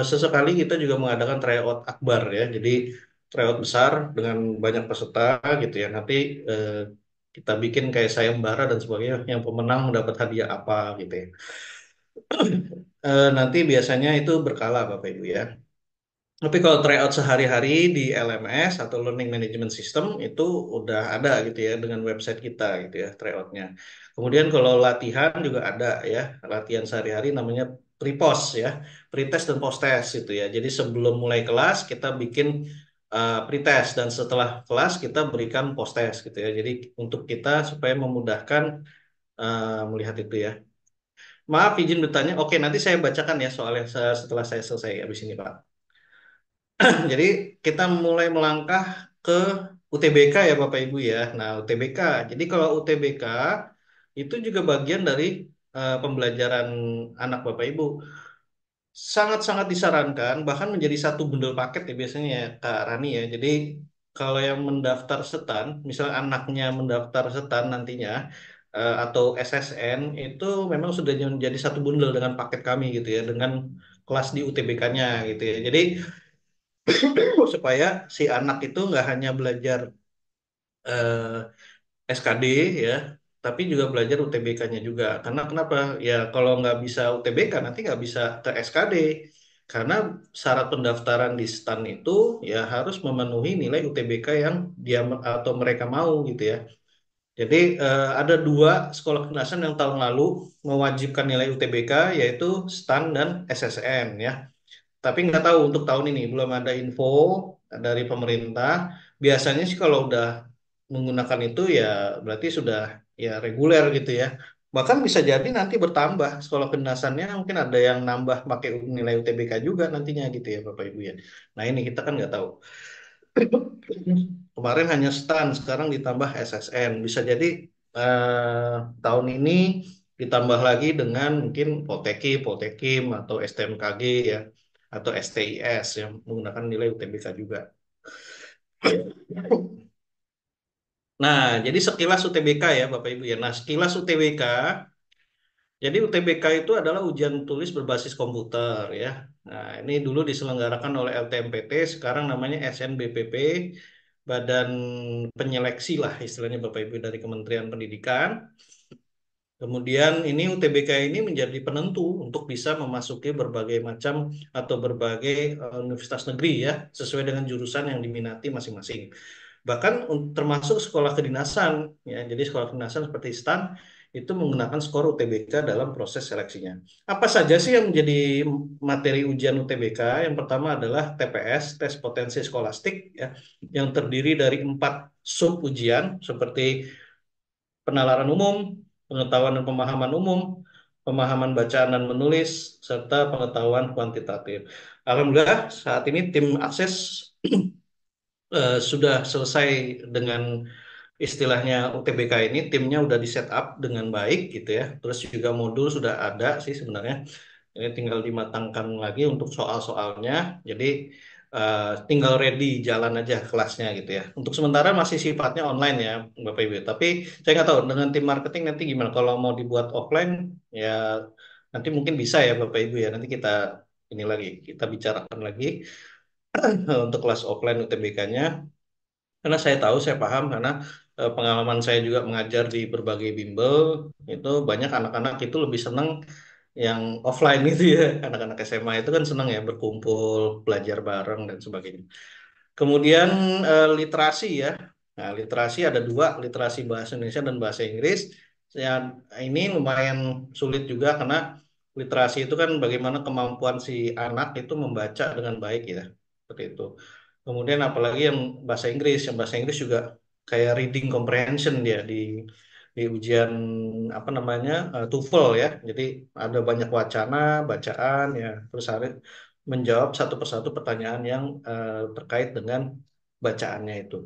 sesekali kita juga mengadakan tryout akbar ya. Jadi tryout besar dengan banyak peserta gitu ya. Nanti eh, kita bikin kayak sayembara dan sebagainya. Yang pemenang mendapat hadiah apa gitu ya. Nanti biasanya itu berkala Bapak Ibu ya. Tapi kalau tryout sehari-hari di LMS atau Learning Management System itu udah ada gitu ya dengan website kita gitu ya tryoutnya. Kemudian kalau latihan juga ada ya latihan sehari-hari namanya pre-post ya, pre-test dan post-test gitu ya. Jadi sebelum mulai kelas kita bikin pre-test dan setelah kelas kita berikan post-test gitu ya. Jadi untuk kita supaya memudahkan melihat itu ya. Maaf izin bertanya. Oke nanti saya bacakan ya soalnya setelah saya selesai habis ini Pak. Jadi kita mulai melangkah ke UTBK ya Bapak Ibu ya. Nah UTBK. Jadi kalau UTBK itu juga bagian dari pembelajaran anak Bapak Ibu. Sangat-sangat disarankan bahkan menjadi satu bundel paket ya biasanya ya Kak Rani ya. Jadi kalau yang mendaftar setan, misal anaknya mendaftar setan nantinya atau SSN itu memang sudah menjadi satu bundel dengan paket kami gitu ya dengan kelas di UTBK-nya gitu ya. Jadi supaya si anak itu nggak hanya belajar SKD ya, tapi juga belajar UTBK-nya juga. Karena kenapa? Ya kalau nggak bisa UTBK nanti nggak bisa ke SKD. Karena syarat pendaftaran di STAN itu ya harus memenuhi nilai UTBK yang dia atau mereka mau gitu ya. Jadi ada dua sekolah kedinasan yang tahun lalu mewajibkan nilai UTBK yaitu STAN dan SSN ya. Tapi nggak tahu untuk tahun ini belum ada info dari pemerintah. Biasanya sih kalau udah menggunakan itu ya berarti sudah ya reguler gitu ya. Bahkan bisa jadi nanti bertambah sekolah kedinasannya mungkin ada yang nambah pakai nilai UTBK juga nantinya gitu ya Bapak Ibu ya. Nah ini kita kan nggak tahu. Kemarin hanya STAN, sekarang ditambah SSN. Bisa jadi tahun ini ditambah lagi dengan mungkin Poltekkip, Poltekim atau STMKG ya, atau STIS yang menggunakan nilai UTBK juga. Nah, jadi sekilas UTBK ya Bapak Ibu ya. Nah, sekilas UTBK, jadi UTBK itu adalah ujian tulis berbasis komputer ya. Nah, ini dulu diselenggarakan oleh LTMPT, sekarang namanya SNBPP, Badan Penyeleksi lah istilahnya Bapak Ibu dari Kementerian Pendidikan. Kemudian ini UTBK ini menjadi penentu untuk bisa memasuki berbagai macam atau berbagai universitas negeri ya, sesuai dengan jurusan yang diminati masing-masing. Bahkan termasuk sekolah kedinasan ya. Jadi sekolah kedinasan seperti STAN itu menggunakan skor UTBK dalam proses seleksinya. Apa saja sih yang menjadi materi ujian UTBK? Yang pertama adalah TPS, tes potensi skolastik ya, yang terdiri dari 4 sub ujian seperti penalaran umum, pengetahuan dan pemahaman umum, pemahaman bacaan dan menulis, serta pengetahuan kuantitatif. Alhamdulillah saat ini tim akses sudah selesai dengan istilahnya UTBK ini, timnya udah di set up dengan baik gitu ya. Terus juga modul sudah ada sih sebenarnya. Ini tinggal dimatangkan lagi untuk soal-soalnya. Jadi tinggal ready jalan aja kelasnya gitu ya. Untuk sementara masih sifatnya online ya, Bapak Ibu. Tapi saya nggak tahu dengan tim marketing nanti gimana. Kalau mau dibuat offline ya nanti mungkin bisa ya Bapak Ibu ya. Nanti kita ini lagi kita bicarakan lagi untuk kelas offline UTBK-nya. Karena saya tahu, saya paham karena pengalaman saya juga mengajar di berbagai bimbel itu banyak anak-anak itu lebih senang yang offline itu ya. Anak-anak SMA itu kan senang ya berkumpul, belajar bareng dan sebagainya. Kemudian literasi ya. Nah, literasi ada dua, literasi bahasa Indonesia dan bahasa Inggris. Ya, ini lumayan sulit juga karena literasi itu kan bagaimana kemampuan si anak itu membaca dengan baik ya. Seperti itu. Kemudian apalagi yang bahasa Inggris juga kayak reading comprehension dia di ujian apa namanya TOEFL ya. Jadi ada banyak wacana, bacaan ya, terus harus menjawab satu persatu pertanyaan yang terkait dengan bacaannya itu.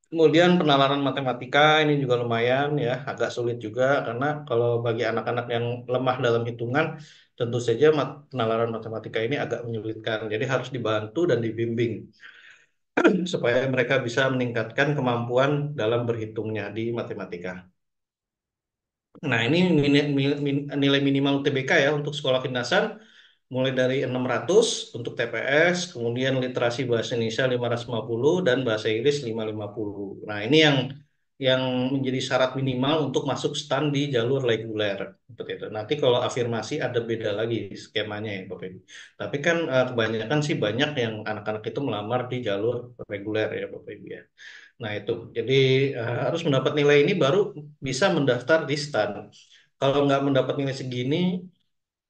Kemudian penalaran matematika ini juga lumayan ya, agak sulit juga karena kalau bagi anak-anak yang lemah dalam hitungan, tentu saja penalaran matematika ini agak menyulitkan. Jadi harus dibantu dan dibimbing supaya mereka bisa meningkatkan kemampuan dalam berhitungnya di matematika. Nah, ini nilai minimal UTBK ya untuk sekolah kedinasan mulai dari 600 untuk TPS, kemudian literasi bahasa Indonesia 550 dan bahasa Inggris 550. Nah, ini yang menjadi syarat minimal untuk masuk stan di jalur reguler. Seperti itu. Nanti kalau afirmasi ada beda lagi skemanya ya, Bapak Ibu. Tapi kan kebanyakan sih banyak yang anak-anak itu melamar di jalur reguler ya, Bapak Ibu ya. Nah, itu. Jadi harus mendapat nilai ini baru bisa mendaftar di stan. Kalau nggak mendapat nilai segini,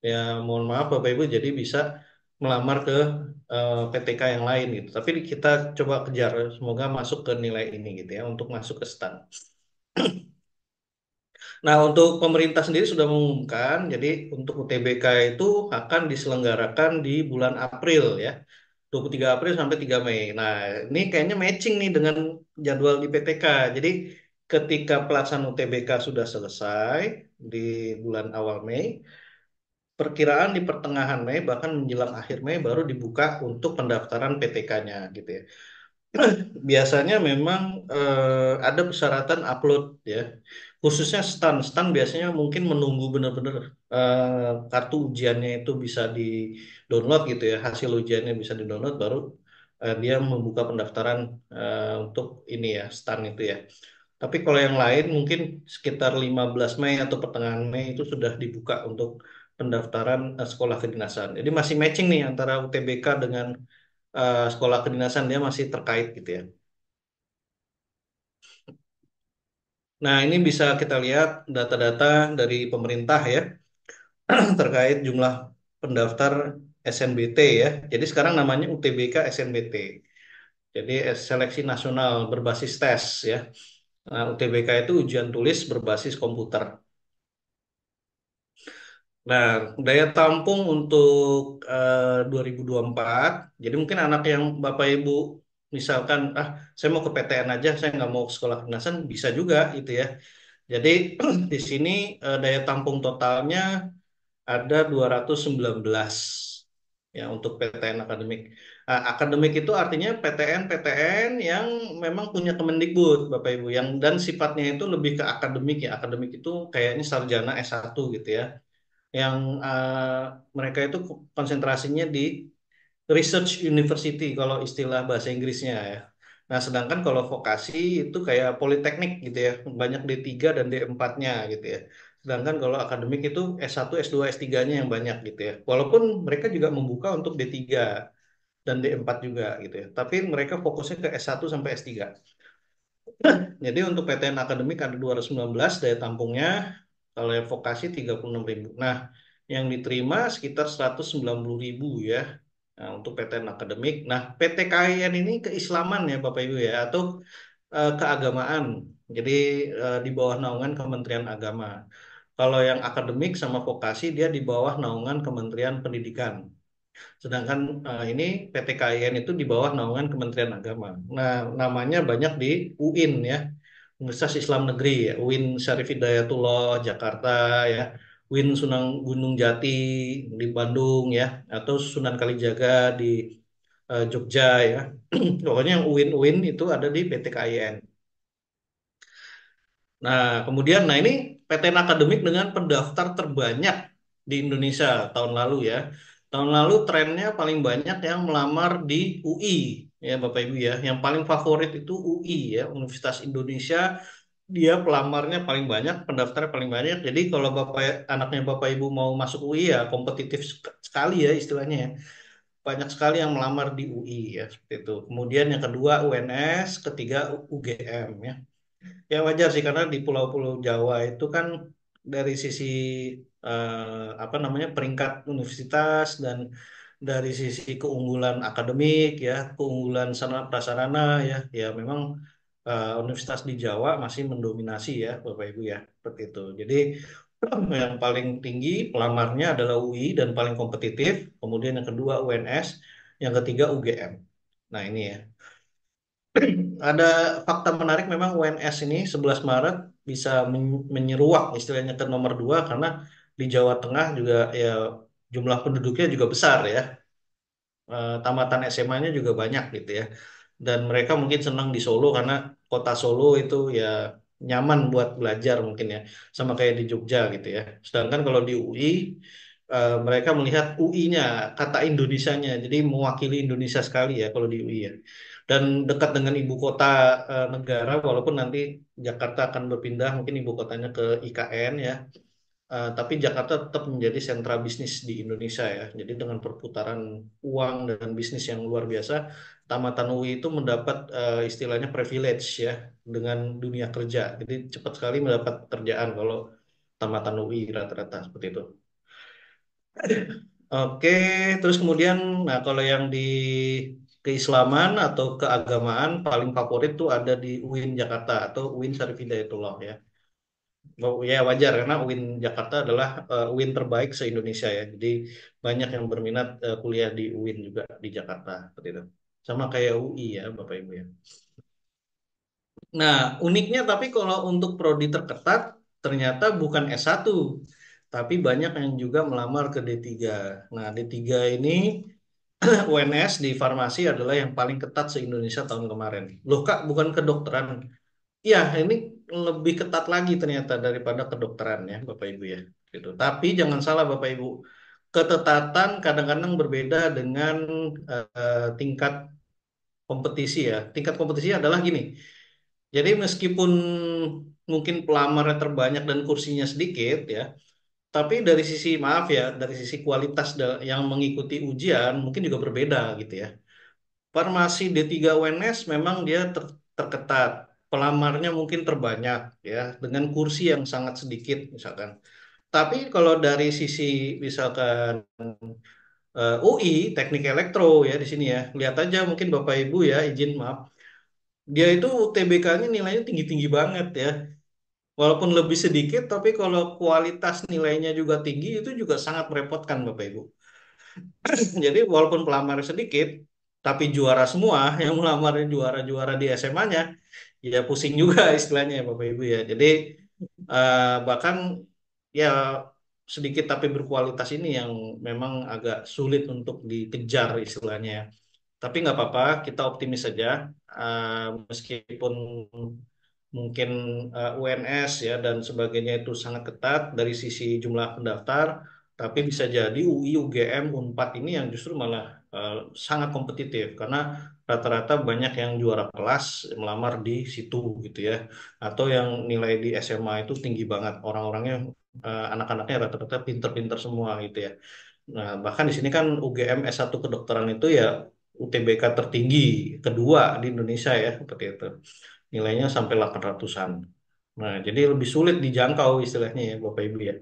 ya mohon maaf Bapak Ibu jadi bisa melamar ke PTK yang lain gitu. Tapi kita coba kejar semoga masuk ke nilai ini gitu ya untuk masuk ke STAN. Nah, untuk pemerintah sendiri sudah mengumumkan jadi untuk UTBK itu akan diselenggarakan di bulan April ya. 23 April sampai 3 Mei. Nah, ini kayaknya matching nih dengan jadwal di PTK. Jadi ketika pelaksanaan UTBK sudah selesai di bulan awal Mei, perkiraan di pertengahan Mei bahkan menjelang akhir Mei baru dibuka untuk pendaftaran PTK-nya gitu ya. Biasanya memang ada persyaratan upload ya. Khususnya STAN. STAN biasanya mungkin menunggu benar-benar kartu ujiannya itu bisa di-download gitu ya. Hasil ujiannya bisa di-download baru dia membuka pendaftaran untuk ini ya, STAN itu ya. Tapi kalau yang lain mungkin sekitar 15 Mei atau pertengahan Mei itu sudah dibuka untuk pendaftaran sekolah kedinasan. Jadi masih matching nih antara UTBK dengan sekolah kedinasan dia masih terkait gitu ya. Nah, ini bisa kita lihat data-data dari pemerintah ya terkait jumlah pendaftar SNBT ya. Jadi sekarang namanya UTBK SNBT. Jadi seleksi nasional berbasis tes ya. Nah, UTBK itu ujian tulis berbasis komputer. Nah, daya tampung untuk 2024, jadi mungkin anak yang Bapak Ibu misalkan, saya mau ke PTN aja, saya nggak mau ke sekolah kedinasan, bisa juga gitu ya. Jadi di sini daya tampung totalnya ada 219 ya untuk PTN akademik. Akademik itu artinya PTN-PTN yang memang punya Kemendikbud, Bapak Ibu, yang dan sifatnya itu lebih ke akademik ya. Akademik itu kayaknya sarjana S1 gitu ya yang mereka itu konsentrasinya di research university kalau istilah bahasa Inggrisnya ya. Nah, sedangkan kalau vokasi itu kayak politeknik gitu ya, banyak D3 dan D4-nya gitu ya. Sedangkan kalau akademik itu S1, S2, S3-nya yang banyak gitu ya. Walaupun mereka juga membuka untuk D3 dan D4 juga gitu ya. Tapi mereka fokusnya ke S1 sampai S3. Jadi untuk PTN akademik ada 219 daya tampungnya, kalau yang vokasi 36.000. Nah, yang diterima sekitar 190.000 ya. Nah, untuk PTN akademik. Nah, PTKIN ini keislaman ya Bapak Ibu ya, atau keagamaan. Jadi di bawah naungan Kementerian Agama. Kalau yang akademik sama vokasi dia di bawah naungan Kementerian Pendidikan. Sedangkan ini PTKIN itu di bawah naungan Kementerian Agama. Nah, namanya banyak di UIN ya, Universitas Islam Negeri ya, UIN Syarif Hidayatullah Jakarta ya, UIN Sunan Gunung Jati di Bandung ya, atau Sunan Kalijaga di Jogja ya. Pokoknya yang UIN-UIN itu ada di PTKIN. Nah, kemudian, nah ini PTN akademik dengan pendaftar terbanyak di Indonesia tahun lalu ya. Tahun lalu trennya paling banyak yang melamar di UI ya Bapak Ibu ya. Yang paling favorit itu UI ya, Universitas Indonesia. Dia pelamarnya paling banyak, pendaftarnya paling banyak. Jadi kalau anaknya Bapak Ibu mau masuk UI ya kompetitif sekali ya istilahnya ya. Banyak sekali yang melamar di UI ya seperti itu. Kemudian yang kedua UNS, ketiga UGM ya. Ya wajar sih karena di pulau-pulau Jawa itu kan dari sisi apa namanya peringkat universitas dan dari sisi keunggulan akademik ya, keunggulan sarana prasarana ya, ya memang universitas di Jawa masih mendominasi ya Bapak Ibu ya, seperti itu. Jadi yang paling tinggi pelamarnya adalah UI dan paling kompetitif, kemudian yang kedua UNS, yang ketiga UGM. Nah ini ya. Ada fakta menarik memang UNS ini 11 Maret bisa menyeruak istilahnya ke nomor 2 karena di Jawa Tengah juga ya jumlah penduduknya juga besar ya. Tamatan SMA-nya juga banyak gitu ya. Dan mereka mungkin senang di Solo karena kota Solo itu ya nyaman buat belajar mungkin ya. Sama kayak di Jogja gitu ya. Sedangkan kalau di UI mereka melihat UI-nya, kata Indonesianya. Jadi mewakili Indonesia sekali ya kalau di UI ya. Dan dekat dengan ibu kota negara walaupun nanti Jakarta akan berpindah mungkin ibu kotanya ke IKN ya. Tapi Jakarta tetap menjadi sentra bisnis di Indonesia ya. Jadi dengan perputaran uang dan bisnis yang luar biasa, Tamatan UI itu mendapat istilahnya privilege ya dengan dunia kerja. Jadi cepat sekali mendapat pekerjaan kalau Tamatan UI rata-rata seperti itu. Oke, terus kemudian, nah kalau yang di keislaman atau keagamaan paling favorit tuh ada di UIN Jakarta atau UIN Syarif Hidayatullah ya. Oh ya wajar karena UIN Jakarta adalah UIN terbaik se-Indonesia ya. Jadi banyak yang berminat kuliah di UIN juga di Jakarta seperti itu. Sama kayak UI ya Bapak Ibu ya. Nah, uniknya tapi kalau untuk prodi terketat ternyata bukan S1 tapi banyak yang juga melamar ke D3. Nah, D3 ini UNS di farmasi adalah yang paling ketat se-Indonesia tahun kemarin. Loh Kak, bukan kedokteran. Iya, ini lebih ketat lagi ternyata daripada kedokteran ya, Bapak Ibu ya. Gitu. Tapi jangan salah Bapak Ibu, ketetatan kadang-kadang berbeda dengan tingkat kompetisi ya. Tingkat kompetisi adalah gini. Jadi meskipun mungkin pelamarnya terbanyak dan kursinya sedikit ya, tapi dari sisi maaf ya, dari sisi kualitas yang mengikuti ujian mungkin juga berbeda gitu ya. Farmasi D3 UNS memang dia terketat. Pelamarnya mungkin terbanyak ya dengan kursi yang sangat sedikit misalkan. Tapi kalau dari sisi misalkan UI Teknik Elektro ya di sini ya. Lihat aja mungkin Bapak Ibu ya izin maaf. Dia itu UTBK-nya nilainya tinggi-tinggi banget ya. Walaupun lebih sedikit tapi kalau kualitas nilainya juga tinggi itu juga sangat merepotkan Bapak Ibu. Jadi walaupun pelamarnya sedikit, tapi juara semua yang melamarnya juara-juara di SMA-nya, ya pusing juga istilahnya ya Bapak Ibu ya. Jadi bahkan ya sedikit tapi berkualitas ini yang memang agak sulit untuk dikejar istilahnya. Tapi nggak apa-apa, kita optimis saja. Meskipun mungkin UNS ya dan sebagainya itu sangat ketat dari sisi jumlah pendaftar, tapi bisa jadi UI, UGM, Unpad ini yang justru malah sangat kompetitif karena rata-rata banyak yang juara kelas melamar di situ gitu ya, atau yang nilai di SMA itu tinggi banget, orang-orangnya anak-anaknya rata-rata pinter-pinter semua gitu ya. Nah, bahkan di sini kan UGM S1 kedokteran itu ya UTBK tertinggi kedua di Indonesia ya, seperti itu. Nilainya sampai 800-an. Nah, jadi lebih sulit dijangkau istilahnya ya Bapak Ibu ya.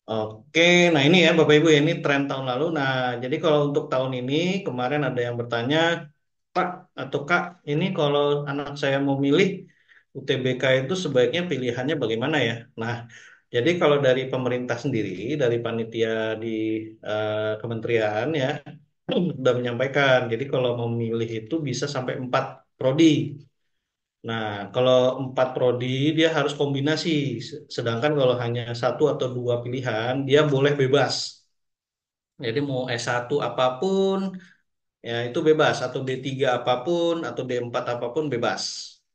Oke, nah ini ya Bapak Ibu ya, ini tren tahun lalu. Nah, jadi kalau untuk tahun ini kemarin ada yang bertanya, Pak atau Kak, ini kalau anak saya mau milih UTBK itu sebaiknya pilihannya bagaimana ya? Nah, jadi kalau dari pemerintah sendiri, dari panitia di kementerian ya, sudah menyampaikan. Jadi kalau memilih itu bisa sampai 4 prodi. Nah, kalau 4 prodi dia harus kombinasi. Sedangkan kalau hanya satu atau dua pilihan, dia boleh bebas. Jadi mau S1 apapun, ya itu bebas. Atau D3 apapun, atau D4 apapun bebas.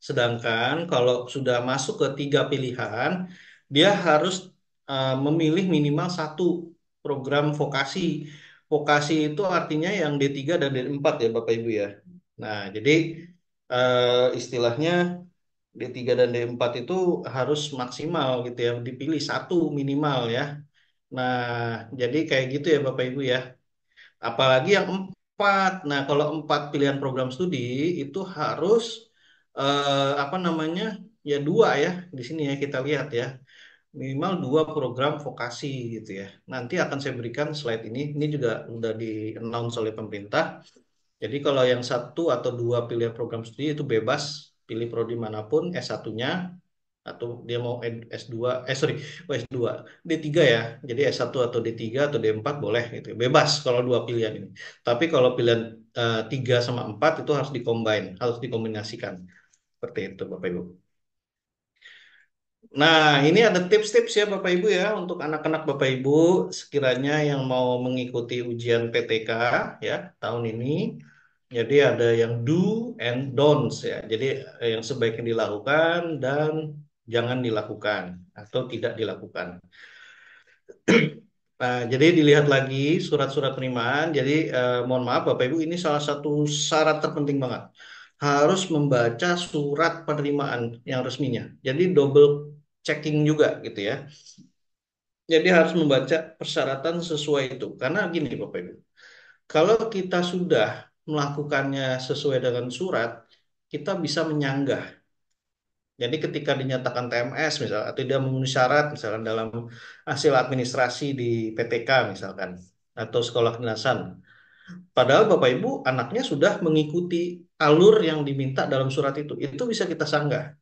Sedangkan kalau sudah masuk ke tiga pilihan, dia harus memilih minimal satu program vokasi. Vokasi itu artinya yang D3 dan D4 ya Bapak Ibu ya. Nah, jadi istilahnya D3 dan D4 itu harus maksimal gitu ya, dipilih satu minimal ya. Nah, jadi kayak gitu ya Bapak Ibu ya. Apalagi yang empat. Nah, kalau empat pilihan program studi itu harus apa namanya? Ya dua ya. Di sini ya kita lihat ya. Minimal dua program vokasi gitu ya. Nanti akan saya berikan slide ini. Ini juga udah di-announce oleh pemerintah. Jadi kalau yang satu atau dua pilihan program studi itu bebas pilih prodi manapun S1-nya atau dia mau S2 sorry S2 D3 ya. Jadi S1 atau D3 atau D4 boleh gitu. Bebas kalau dua pilihan ini. Tapi kalau pilihan 3 sama 4 itu harus harus dikombinasikan. Seperti itu Bapak Ibu. Nah, ini ada tips-tips ya Bapak Ibu ya untuk anak-anak Bapak Ibu sekiranya yang mau mengikuti ujian PTK ya tahun ini. Jadi ada yang do and don'ts ya. Jadi yang sebaiknya dilakukan dan jangan dilakukan atau tidak dilakukan. Nah, jadi dilihat lagi surat-surat penerimaan. Jadi mohon maaf Bapak Ibu, ini salah satu syarat terpenting banget. Harus membaca surat penerimaan yang resminya. Jadi double checking juga gitu ya. Jadi harus membaca persyaratan sesuai itu. Karena gini Bapak Ibu, kalau kita sudah melakukannya sesuai dengan surat, kita bisa menyanggah. Jadi ketika dinyatakan TMS misalnya, atau dia memenuhi syarat misalkan dalam hasil administrasi di PTK misalkan, atau sekolah kedinasan. Padahal Bapak Ibu anaknya sudah mengikuti alur yang diminta dalam surat itu bisa kita sanggah.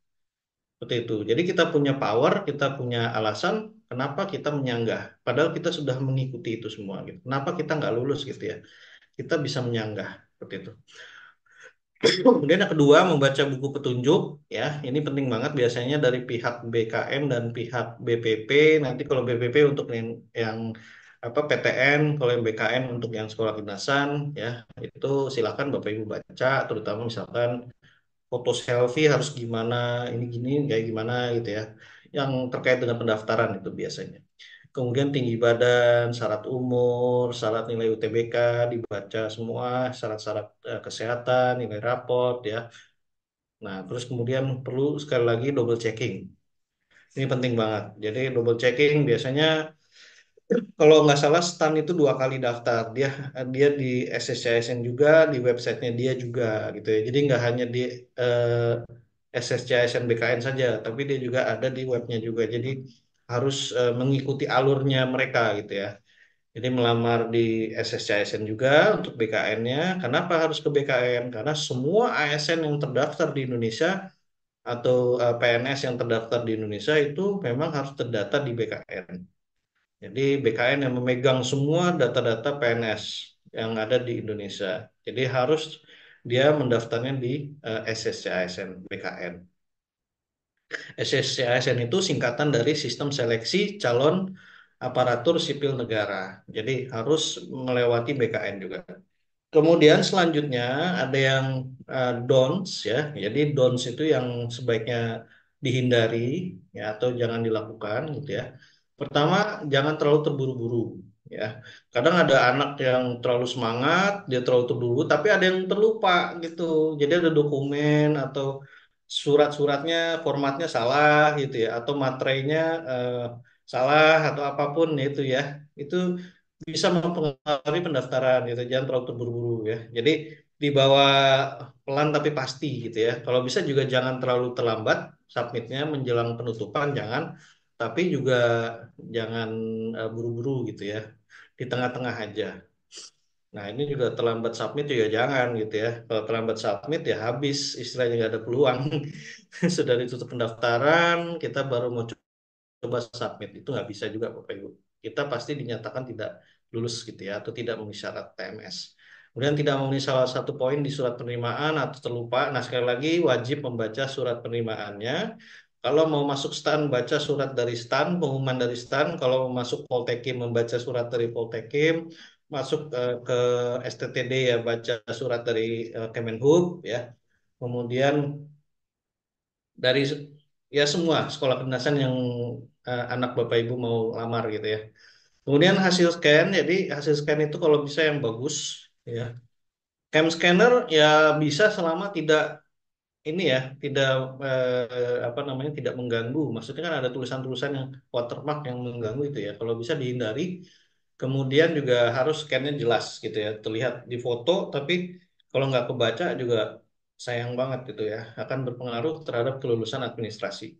Seperti itu. Jadi kita punya power, kita punya alasan kenapa kita menyanggah. Padahal kita sudah mengikuti itu semua gitu. Kenapa kita nggak lulus gitu ya? Kita bisa menyanggah seperti itu. Kemudian yang kedua, membaca buku petunjuk ya. Ini penting banget biasanya dari pihak BKM dan pihak BPP. Nanti kalau BPP untuk yang apa PTN, kalau yang BKN untuk yang sekolah kedinasan ya, itu silakan Bapak Ibu baca terutama misalkan foto selfie harus gimana, ini gini kayak gimana gitu ya. Yang terkait dengan pendaftaran itu biasanya. Kemudian tinggi badan, syarat umur, syarat nilai UTBK dibaca semua, syarat-syarat kesehatan, nilai raport ya. Nah, terus kemudian perlu sekali lagi double checking. Ini penting banget. Jadi double checking biasanya kalau nggak salah STAN itu dua kali daftar. Dia dia di SSCSN juga, di websitenya dia juga gitu ya. Jadi nggak hanya di SSCSN BKN saja, tapi dia juga ada di webnya juga. Jadi harus mengikuti alurnya mereka gitu ya. Jadi melamar di SSCSN juga untuk BKN-nya. Kenapa harus ke BKN? Karena semua ASN yang terdaftar di Indonesia atau PNS yang terdaftar di Indonesia itu memang harus terdata di BKN. Jadi BKN yang memegang semua data-data PNS yang ada di Indonesia. Jadi harus dia mendaftarnya di SSCASN BKN. SSCASN itu singkatan dari Sistem Seleksi Calon Aparatur Sipil Negara. Jadi harus melewati BKN juga. Kemudian selanjutnya ada yang don'ts ya. Jadi don'ts itu yang sebaiknya dihindari ya atau jangan dilakukan gitu ya. Pertama, jangan terlalu terburu-buru ya. Kadang ada anak yang terlalu semangat, dia terlalu terburu, tapi ada yang terlupa gitu. Jadi ada dokumen atau surat-suratnya formatnya salah gitu ya atau materainya eh, salah atau apapun itu ya. Itu bisa mempengaruhi pendaftaran gitu. Jangan terlalu terburu-buru ya. Jadi dibawa pelan tapi pasti gitu ya. Kalau bisa juga jangan terlalu terlambat submitnya menjelang penutupan jangan, tapi juga jangan buru-buru gitu ya. Di tengah-tengah aja. Nah ini juga terlambat submit juga jangan gitu ya. Kalau terlambat submit ya habis istilahnya nggak ada peluang. Sudah ditutup pendaftaran, kita baru mau coba submit itu nggak bisa juga Bapak Ibu. Kita pasti dinyatakan tidak lulus gitu ya atau tidak memenuhi syarat TMS. Kemudian tidak memenuhi salah satu poin di surat penerimaan atau terlupa. Nah, sekali lagi wajib membaca surat penerimaannya. Kalau mau masuk stan, baca surat dari stan, pengumuman dari stan. Kalau mau masuk Poltekim, membaca surat dari Poltekim. Masuk ke STTD ya, baca surat dari Kemenhub ya. Kemudian dari ya semua sekolah kedinasan yang anak Bapak Ibu mau lamar gitu ya. Kemudian hasil scan, jadi hasil scan itu kalau bisa yang bagus ya. Cam scanner ya bisa selama tidak ini ya, tidak apa namanya tidak mengganggu. Maksudnya kan ada tulisan-tulisan yang watermark yang mengganggu itu ya. Kalau bisa dihindari. Kemudian juga harus scan-nya jelas gitu ya, terlihat di foto. Tapi kalau nggak kebaca juga sayang banget gitu ya, akan berpengaruh terhadap kelulusan administrasi.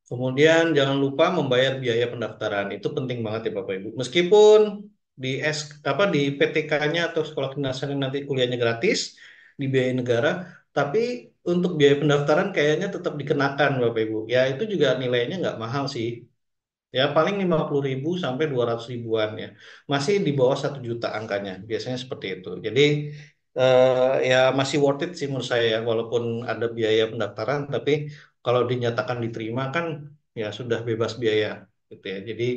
Kemudian jangan lupa membayar biaya pendaftaran. Itu penting banget ya Bapak Ibu. Meskipun di apa di PTK-nya atau sekolah kedinasan yang nanti kuliahnya gratis, dibiayai negara, tapi untuk biaya pendaftaran kayaknya tetap dikenakan Bapak Ibu. Ya itu juga nilainya nggak mahal sih. Ya paling 50.000 sampai 200 ribuan ya. Masih di bawah 1 juta angkanya. Biasanya seperti itu. Jadi ya masih worth it sih menurut saya ya. Walaupun ada biaya pendaftaran, tapi kalau dinyatakan diterima kan ya sudah bebas biaya gitu ya. Jadi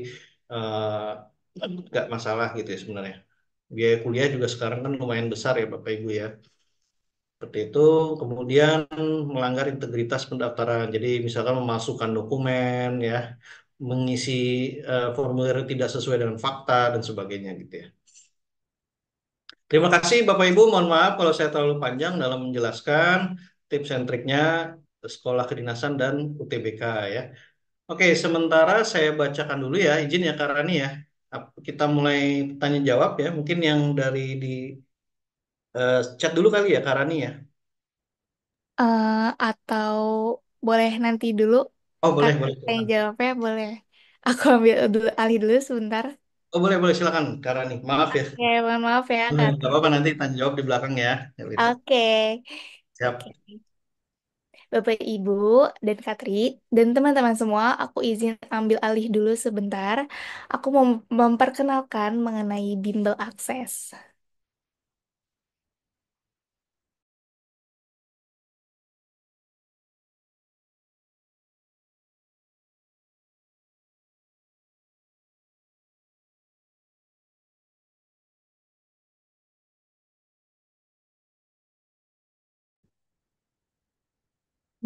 nggak masalah gitu ya sebenarnya. Biaya kuliah juga sekarang kan lumayan besar ya Bapak Ibu ya. Seperti itu, kemudian melanggar integritas pendaftaran. Jadi misalkan memasukkan dokumen ya, mengisi formulir tidak sesuai dengan fakta dan sebagainya gitu ya. Terima kasih Bapak Ibu, mohon maaf kalau saya terlalu panjang dalam menjelaskan tips and triknya sekolah kedinasan dan UTBK ya. Oke, sementara saya bacakan dulu ya, izin ya Kak Rani ya. Kita mulai tanya jawab ya, mungkin yang dari di chat dulu kali ya Kak Rani ya. Atau boleh nanti dulu, Oh Kak, boleh, boleh. tanya Silakan. jawabnya boleh. Aku ambil dulu alih dulu sebentar. Oh boleh boleh silakan Kak Rani. Maaf ya. Oke, mohon maaf ya, Kak. Gak apa-apa nanti tanya jawab di belakang ya. Ya, gitu. Oke. Siap. Oke. Bapak, Ibu, dan Katri, dan teman-teman semua, aku izin ambil alih dulu sebentar. Aku mau memperkenalkan mengenai bimbel akses.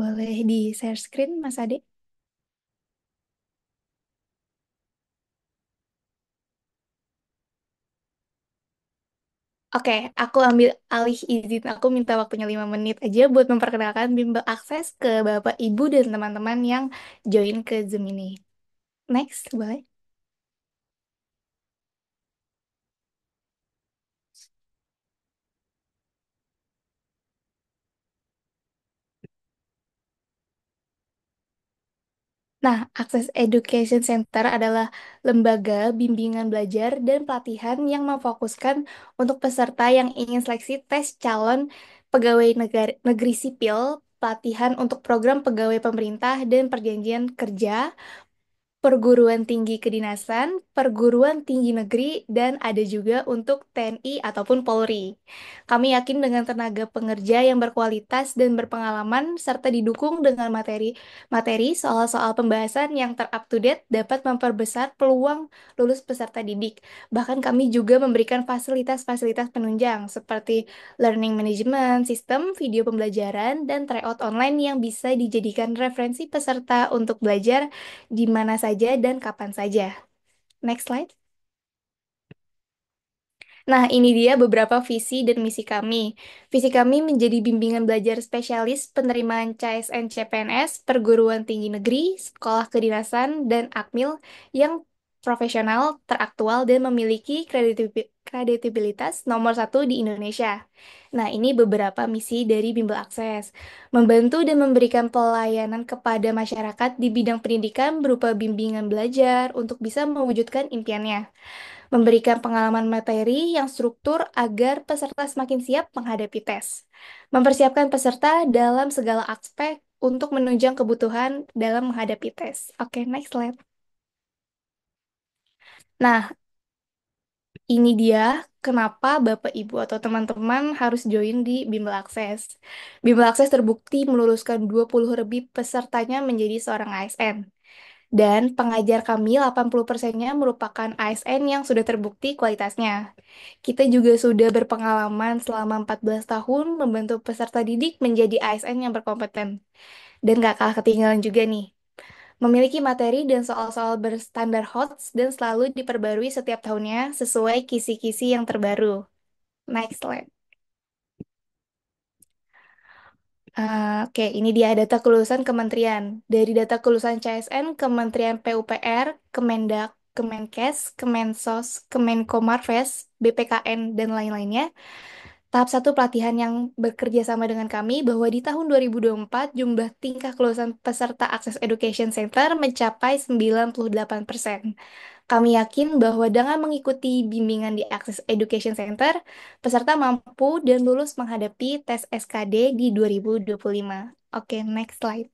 Boleh di-share screen, Mas Ade? Oke, aku ambil alih izin. Aku minta waktunya 5 menit aja buat memperkenalkan bimbel akses ke Bapak, Ibu, dan teman-teman yang join ke Zoom ini. Next, boleh? Nah, Access Education Center adalah lembaga bimbingan belajar dan pelatihan yang memfokuskan untuk peserta yang ingin seleksi tes calon pegawai negeri sipil, pelatihan untuk program pegawai pemerintah dan perjanjian kerja, perguruan tinggi kedinasan, perguruan tinggi negeri, dan ada juga untuk TNI ataupun Polri. Kami yakin dengan tenaga pengerja yang berkualitas dan berpengalaman, serta didukung dengan materi soal-soal pembahasan yang ter-up to date dapat memperbesar peluang lulus peserta didik. Bahkan kami juga memberikan fasilitas-fasilitas penunjang seperti learning management, sistem video pembelajaran, dan tryout online yang bisa dijadikan referensi peserta untuk belajar di mana saja dan kapan saja. Next slide. Nah, ini dia beberapa visi dan misi kami. Visi kami menjadi bimbingan belajar spesialis penerimaan CSN CPNS, perguruan tinggi negeri, sekolah kedinasan, dan akmil yang profesional, teraktual, dan memiliki kreditibilitas nomor satu di Indonesia. Nah, ini beberapa misi dari Bimbel Akses. Membantu dan memberikan pelayanan kepada masyarakat di bidang pendidikan berupa bimbingan belajar untuk bisa mewujudkan impiannya, memberikan pengalaman materi yang struktur agar peserta semakin siap menghadapi tes, mempersiapkan peserta dalam segala aspek untuk menunjang kebutuhan dalam menghadapi tes. Oke, next slide. Nah, ini dia kenapa Bapak Ibu atau teman-teman harus join di Bimbel Akses. Bimbel Akses terbukti meluluskan 20 lebih pesertanya menjadi seorang ASN. Dan pengajar kami 80%-nya merupakan ASN yang sudah terbukti kualitasnya. Kita juga sudah berpengalaman selama 14 tahun membantu peserta didik menjadi ASN yang berkompeten. Dan gak kalah ketinggalan juga nih, memiliki materi dan soal-soal berstandar HOTS dan selalu diperbarui setiap tahunnya sesuai kisi-kisi yang terbaru. Next slide. Oke, ini dia data kelulusan kementerian. Dari data kelulusan CSN, Kementerian PUPR, Kemendak, Kemenkes, Kemensos, Kemenkomarves, BPKN, dan lain-lainnya. Tahap satu pelatihan yang bekerja sama dengan kami bahwa di tahun 2024 jumlah tingkah kelulusan peserta Access Education Center mencapai 98%. Kami yakin bahwa dengan mengikuti bimbingan di Access Education Center, peserta mampu dan lulus menghadapi tes SKD di 2025. Oke, next slide.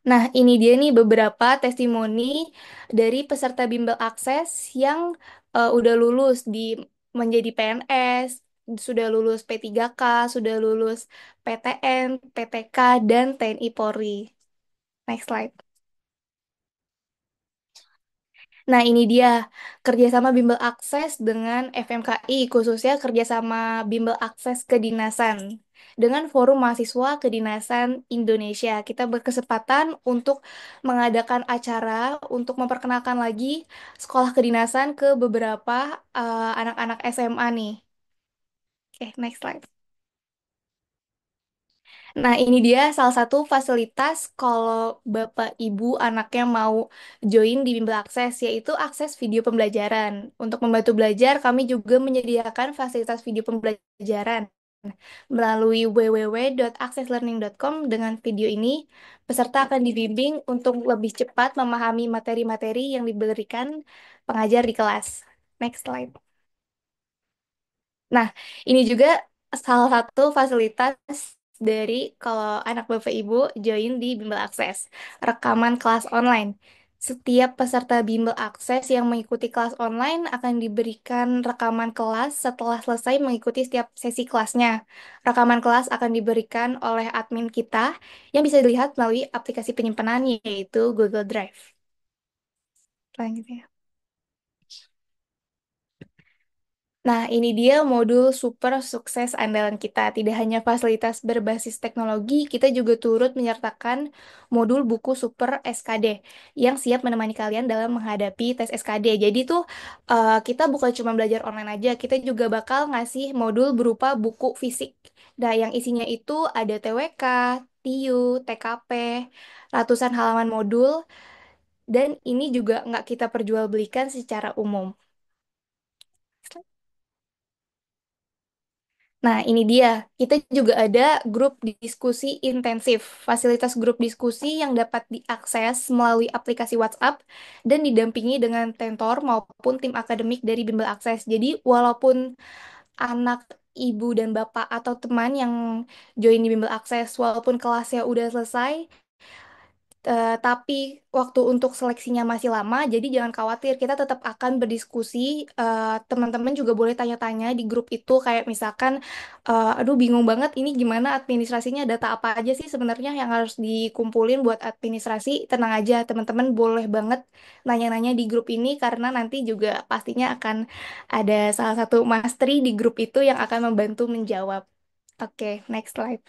Nah, ini dia nih beberapa testimoni dari peserta bimbel akses yang udah lulus di menjadi PNS, sudah lulus P3K, sudah lulus PTN, PTK, dan TNI Polri. Next slide. Nah, ini dia kerjasama bimbel akses dengan FMKI, khususnya kerjasama bimbel akses kedinasan. Dengan Forum Mahasiswa Kedinasan Indonesia, kita berkesempatan untuk mengadakan acara untuk memperkenalkan lagi sekolah kedinasan ke beberapa anak-anak SMA nih. Oke, next slide. Nah, ini dia salah satu fasilitas kalau Bapak Ibu anaknya mau join di Bimbel Akses, yaitu akses video pembelajaran. Untuk membantu belajar, kami juga menyediakan fasilitas video pembelajaran melalui www.accesslearning.com. Dengan video ini, peserta akan dibimbing untuk lebih cepat memahami materi-materi yang diberikan pengajar di kelas. Next slide. Nah, ini juga salah satu fasilitas dari kalau anak Bapak Ibu join di Bimbel Akses, rekaman kelas online. Setiap peserta Bimbel Akses yang mengikuti kelas online akan diberikan rekaman kelas setelah selesai mengikuti setiap sesi kelasnya. Rekaman kelas akan diberikan oleh admin kita yang bisa dilihat melalui aplikasi penyimpanan yaitu Google Drive. Selanjutnya. Nah, ini dia modul super sukses andalan kita. Tidak hanya fasilitas berbasis teknologi, kita juga turut menyertakan modul buku super SKD yang siap menemani kalian dalam menghadapi tes SKD. Jadi tuh kita bukan cuma belajar online aja, kita juga bakal ngasih modul berupa buku fisik. Nah, yang isinya itu ada TWK, TIU, TKP, ratusan halaman modul, dan ini juga nggak kita perjualbelikan secara umum. Nah, ini dia. Kita juga ada grup diskusi intensif. Fasilitas grup diskusi yang dapat diakses melalui aplikasi WhatsApp dan didampingi dengan tentor maupun tim akademik dari Bimbel Akses. Jadi, walaupun anak ibu dan bapak atau teman yang join di Bimbel Akses, walaupun kelasnya udah selesai, tapi waktu untuk seleksinya masih lama, jadi jangan khawatir, kita tetap akan berdiskusi. Teman-teman juga boleh tanya-tanya di grup itu, kayak misalkan, aduh bingung banget ini gimana administrasinya, data apa aja sih sebenarnya yang harus dikumpulin buat administrasi. Tenang aja, teman-teman boleh banget nanya-nanya di grup ini, karena nanti juga pastinya akan ada salah satu masteri di grup itu yang akan membantu menjawab. Oke, next slide.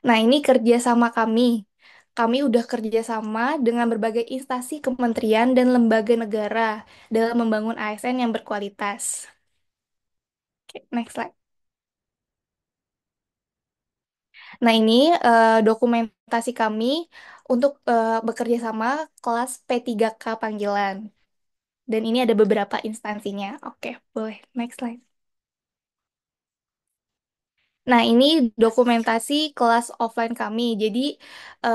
Nah, ini kerja sama kami. Kami udah kerja sama dengan berbagai instansi kementerian dan lembaga negara dalam membangun ASN yang berkualitas. Oke, next slide. Nah, ini dokumentasi kami untuk bekerja sama kelas P3K panggilan. Dan ini ada beberapa instansinya. Oke, boleh. Next slide. Nah, ini dokumentasi kelas offline kami. Jadi,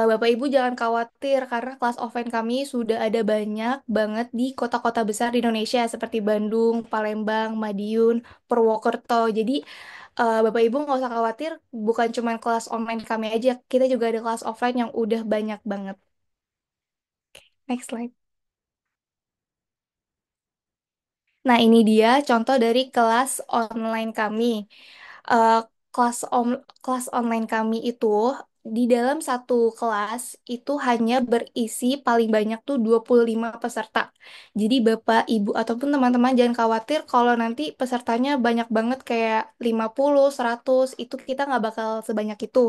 Bapak Ibu jangan khawatir karena kelas offline kami sudah ada banyak banget di kota-kota besar di Indonesia seperti Bandung, Palembang, Madiun, Purwokerto. Jadi, Bapak Ibu nggak usah khawatir, bukan cuma kelas online kami aja, kita juga ada kelas offline yang udah banyak banget. Next slide. Nah, ini dia contoh dari kelas online kami. Eh, kelas online kami itu di dalam satu kelas itu hanya berisi paling banyak tuh 25 peserta. Jadi Bapak, Ibu ataupun teman-teman jangan khawatir kalau nanti pesertanya banyak banget kayak 50, 100 itu kita nggak bakal sebanyak itu.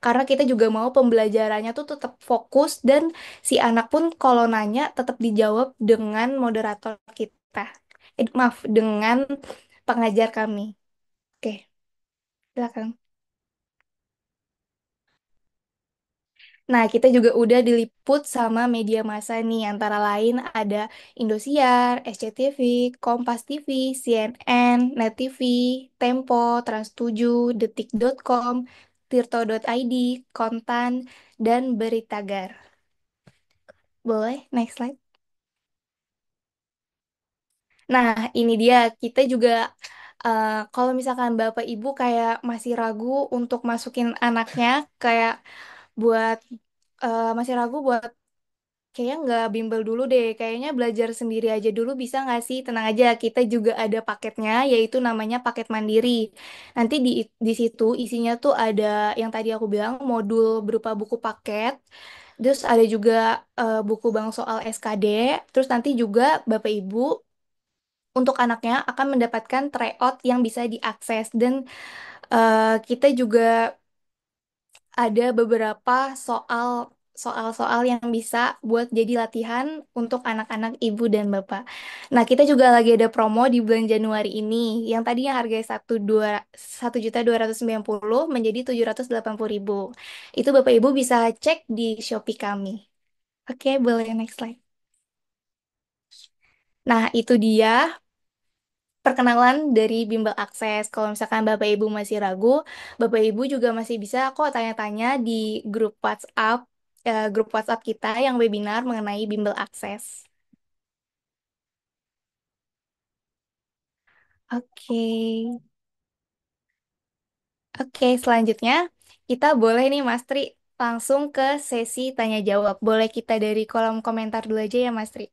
Karena kita juga mau pembelajarannya tuh tetap fokus dan si anak pun kalau nanya tetap dijawab dengan moderator kita. Maaf, dengan pengajar kami. Oke, silakan. Nah, kita juga udah diliput sama media massa nih, antara lain ada Indosiar, SCTV, Kompas TV, CNN, Net TV, Tempo, Trans7, Detik.com, Tirto.id, Kontan, dan Beritagar. Boleh, next slide. Nah, ini dia. Kita juga, kalau misalkan Bapak Ibu kayak masih ragu untuk masukin anaknya, kayak buat masih ragu buat kayaknya nggak bimbel dulu deh, kayaknya belajar sendiri aja dulu bisa nggak sih? Tenang aja, kita juga ada paketnya, yaitu namanya paket mandiri. Nanti di situ isinya tuh ada yang tadi aku bilang modul berupa buku paket, terus ada juga buku bank soal SKD, terus nanti juga Bapak Ibu untuk anaknya akan mendapatkan tryout yang bisa diakses dan kita juga ada beberapa soal-soal yang bisa buat jadi latihan untuk anak-anak ibu dan bapak. Nah, kita juga lagi ada promo di bulan Januari ini yang tadinya harganya 1.290.000 menjadi 780.000. Itu Bapak Ibu bisa cek di Shopee kami. Oke, boleh next slide. Nah, itu dia perkenalan dari Bimbel Akses. Kalau misalkan Bapak Ibu masih ragu, Bapak Ibu juga masih bisa kok tanya-tanya di grup WhatsApp kita yang webinar mengenai Bimbel Akses. Oke, oke. Selanjutnya kita boleh nih Mas Tri langsung ke sesi tanya jawab. Boleh kita dari kolom komentar dulu aja ya Mas Tri.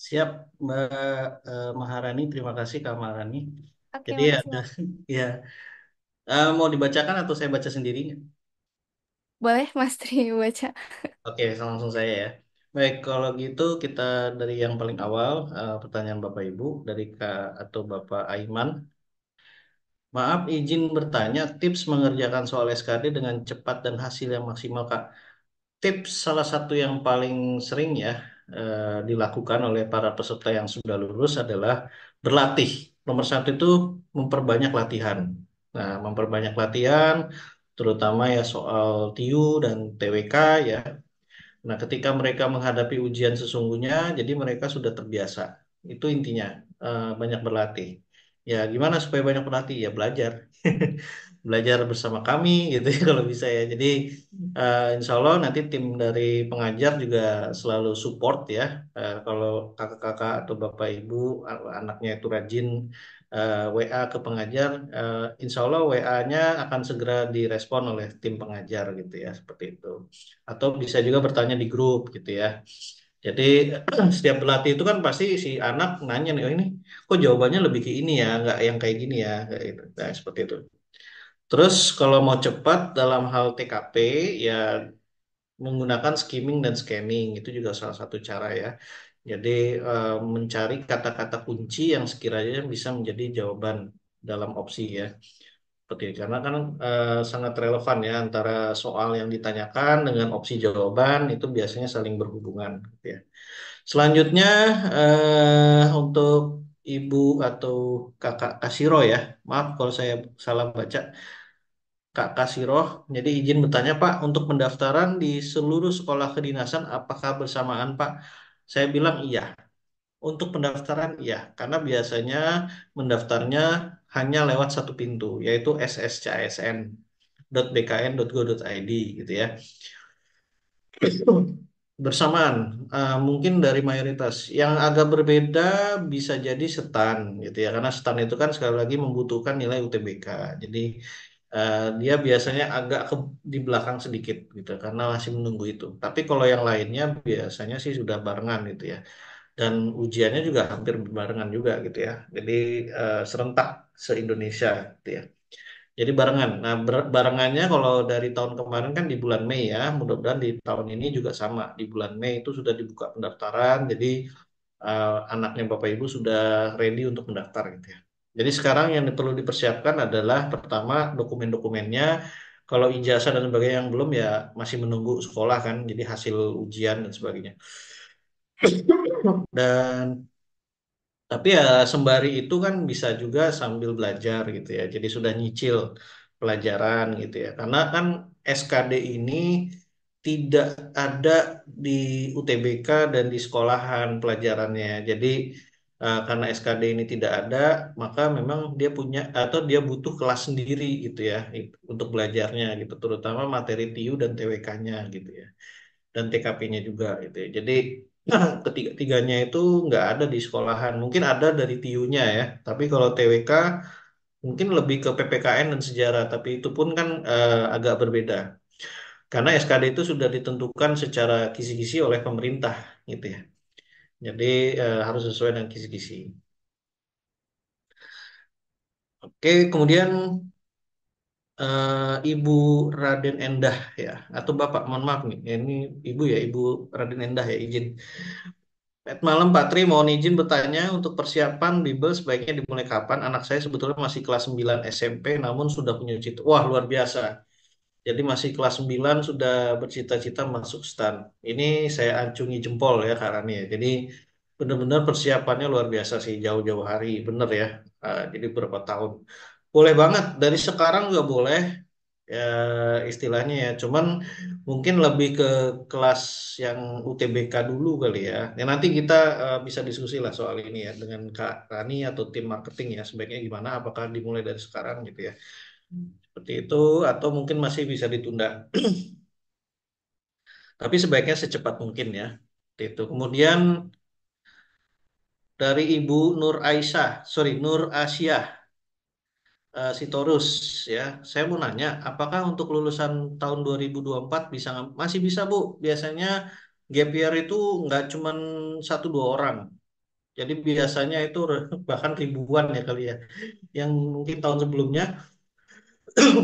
Siap, Mbak Maharani. Terima kasih, Kak Maharani. Oke, Jadi makasih ada, Mas. ya, mau dibacakan atau saya baca sendiri? Boleh Mas Tri baca. Oke, langsung saya ya. Baik, kalau gitu kita dari yang paling awal, pertanyaan Bapak Ibu dari Kak atau Bapak Aiman. Maaf, izin bertanya, tips mengerjakan soal SKD dengan cepat dan hasil yang maksimal, Kak. Tips salah satu yang paling sering ya dilakukan oleh para peserta yang sudah lulus adalah berlatih. Nomor satu itu memperbanyak latihan. Nah, memperbanyak latihan, terutama ya soal TIU dan TWK ya. Nah, ketika mereka menghadapi ujian sesungguhnya, jadi mereka sudah terbiasa. Itu intinya, banyak berlatih. Ya, gimana supaya banyak berlatih? Ya, belajar. Belajar bersama kami gitu ya kalau bisa ya. Jadi, insya Allah nanti tim dari pengajar juga selalu support ya. Kalau kakak-kakak atau bapak ibu anaknya itu rajin WA ke pengajar, insya Allah WA-nya akan segera direspon oleh tim pengajar gitu ya, seperti itu. Atau bisa juga bertanya di grup gitu ya. Jadi setiap pelatih itu kan pasti si anak nanya nih, oh ini kok jawabannya lebih ke ini ya, nggak yang kayak gini ya, kayak gitu. Nah, seperti itu. Terus kalau mau cepat dalam hal TKP ya menggunakan skimming dan scanning itu juga salah satu cara ya. Jadi mencari kata-kata kunci yang sekiranya bisa menjadi jawaban dalam opsi ya. Seperti itu. Karena kan sangat relevan ya antara soal yang ditanyakan dengan opsi jawaban itu biasanya saling berhubungan gitu ya. Selanjutnya untuk Ibu atau Kakak Kasiro ya. Maaf kalau saya salah baca. Kak Kasiroh, jadi izin bertanya Pak, untuk pendaftaran di seluruh sekolah kedinasan apakah bersamaan Pak? Saya bilang iya. Untuk pendaftaran iya, karena biasanya mendaftarnya hanya lewat satu pintu, yaitu sscsn.bkn.go.id gitu ya. Bersamaan, mungkin dari mayoritas. Yang agak berbeda bisa jadi STAN gitu ya, karena STAN itu kan sekali lagi membutuhkan nilai UTBK. Jadi dia biasanya agak di belakang sedikit gitu, karena masih menunggu itu. Tapi kalau yang lainnya biasanya sih sudah barengan gitu ya. dan ujiannya juga hampir berbarengan juga gitu ya. Jadi serentak se-Indonesia gitu ya. Jadi barengan. Nah, barengannya kalau dari tahun kemarin kan di bulan Mei ya. Mudah-mudahan di tahun ini juga sama. Di bulan Mei itu sudah dibuka pendaftaran. Jadi anaknya Bapak Ibu sudah ready untuk mendaftar gitu ya. Jadi sekarang yang perlu dipersiapkan adalah pertama dokumen-dokumennya. Kalau ijazah dan sebagainya yang belum ya masih menunggu sekolah kan. Jadi hasil ujian dan sebagainya. Dan tapi ya sembari itu kan bisa juga sambil belajar gitu ya. Jadi sudah nyicil pelajaran gitu ya. Karena kan SKD ini tidak ada di UTBK dan di sekolahan pelajarannya. Jadi karena SKD ini tidak ada, maka memang dia punya atau dia butuh kelas sendiri gitu ya untuk belajarnya gitu, terutama materi TIU dan TWK-nya gitu ya dan TKP-nya juga gitu ya. Jadi ketiga-tiganya itu nggak ada di sekolahan. Mungkin ada dari TIU-nya ya, tapi kalau TWK mungkin lebih ke PPKN dan sejarah, tapi itu pun kan agak berbeda. Karena SKD itu sudah ditentukan secara kisi-kisi oleh pemerintah gitu ya. Jadi harus sesuai dengan kisi-kisi. Oke, kemudian Ibu Raden Endah ya, atau Bapak, mohon maaf nih, ini Ibu ya, Ibu Raden Endah ya, izin. Selamat malam Pak Tri, mohon izin bertanya untuk persiapan Bimbel sebaiknya dimulai kapan? Anak saya sebetulnya masih kelas 9 SMP namun sudah punya cita. Wah, luar biasa. Jadi masih kelas 9 sudah bercita-cita masuk STAN. Ini saya acungi jempol ya Kak Rani ya. Jadi benar-benar persiapannya luar biasa sih, jauh-jauh hari, bener ya. Jadi berapa tahun. Boleh banget, dari sekarang juga boleh ya istilahnya ya. Cuman mungkin lebih ke kelas yang UTBK dulu kali ya. Ya nanti kita bisa diskusi lah soal ini ya dengan Kak Rani atau tim marketing ya. Sebaiknya gimana? Apakah dimulai dari sekarang gitu ya? Seperti itu atau mungkin masih bisa ditunda. Tapi sebaiknya secepat mungkin ya. Seperti itu. Kemudian dari Ibu Nur Aisyah, sorry Nur Asyah Sitorus ya. Saya mau nanya, apakah untuk lulusan tahun 2024 bisa masih bisa Bu? Biasanya gap year itu nggak cuman satu dua orang. Jadi biasanya itu bahkan ribuan ya kali ya. Yang mungkin tahun sebelumnya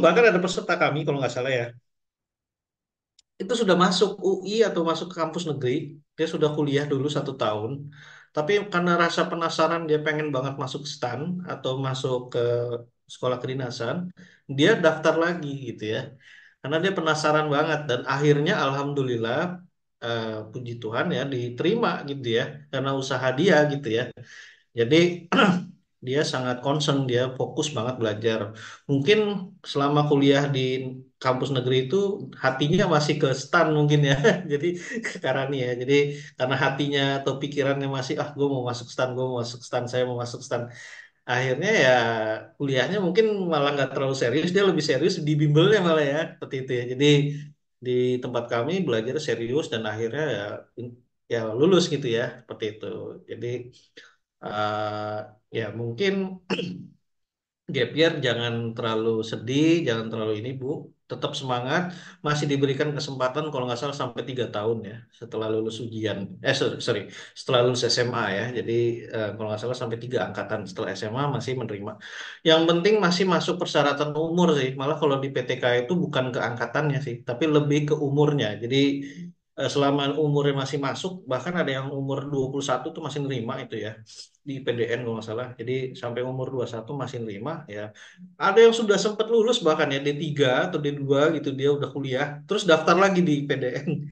bahkan ada peserta kami kalau nggak salah ya. Itu sudah masuk UI atau masuk ke kampus negeri, dia sudah kuliah dulu 1 tahun, tapi karena rasa penasaran dia pengen banget masuk STAN atau masuk ke sekolah kedinasan, dia daftar lagi gitu ya, karena dia penasaran banget dan akhirnya alhamdulillah puji Tuhan ya diterima gitu ya, karena usaha dia gitu ya. Jadi dia sangat concern, dia fokus banget belajar. Mungkin selama kuliah di kampus negeri itu hatinya masih ke STAN mungkin ya. Jadi ke Karani ya. Jadi karena hatinya atau pikirannya masih gue mau masuk STAN, gue mau masuk STAN, saya mau masuk STAN. Akhirnya ya kuliahnya mungkin malah nggak terlalu serius, dia lebih serius di bimbelnya malah ya, seperti itu ya. Jadi di tempat kami belajar serius dan akhirnya ya lulus gitu ya, seperti itu. Jadi ya mungkin gap year jangan terlalu sedih, jangan terlalu ini Bu. Tetap semangat, masih diberikan kesempatan kalau nggak salah sampai 3 tahun ya setelah lulus ujian. Sorry, setelah lulus SMA ya. Jadi kalau nggak salah sampai 3 angkatan setelah SMA masih menerima. Yang penting masih masuk persyaratan umur sih. Malah kalau di PTK itu bukan ke angkatannya sih, tapi lebih ke umurnya. Jadi selama umurnya masih masuk, bahkan ada yang umur 21 tuh masih nerima itu ya di PDN kalau nggak salah. Jadi sampai umur 21 masih nerima ya. Ada yang sudah sempat lulus bahkan ya D3 atau D2 gitu dia udah kuliah, terus daftar lagi di PDN.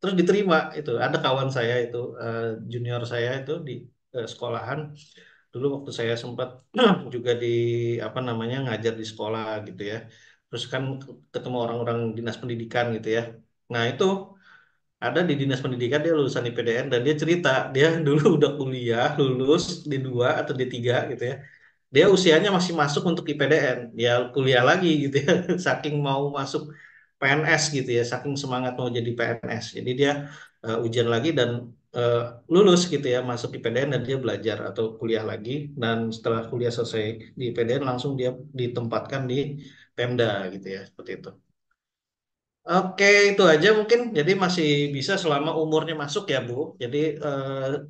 Terus diterima itu. Ada kawan saya itu junior saya itu di sekolahan dulu waktu saya sempat juga di apa namanya ngajar di sekolah gitu ya. Terus kan ketemu orang-orang dinas pendidikan gitu ya. Nah, itu ada di dinas pendidikan dia lulusan IPDN dan dia cerita dia dulu udah kuliah lulus D2 atau D3 gitu ya. Dia usianya masih masuk untuk IPDN, dia kuliah lagi gitu ya. Saking mau masuk PNS gitu ya, saking semangat mau jadi PNS. Jadi dia ujian lagi dan eh, lulus gitu ya, masuk IPDN dan dia belajar atau kuliah lagi dan setelah kuliah selesai di IPDN langsung dia ditempatkan di Pemda gitu ya, seperti itu. Oke, itu aja mungkin. Jadi masih bisa selama umurnya masuk ya, Bu. Jadi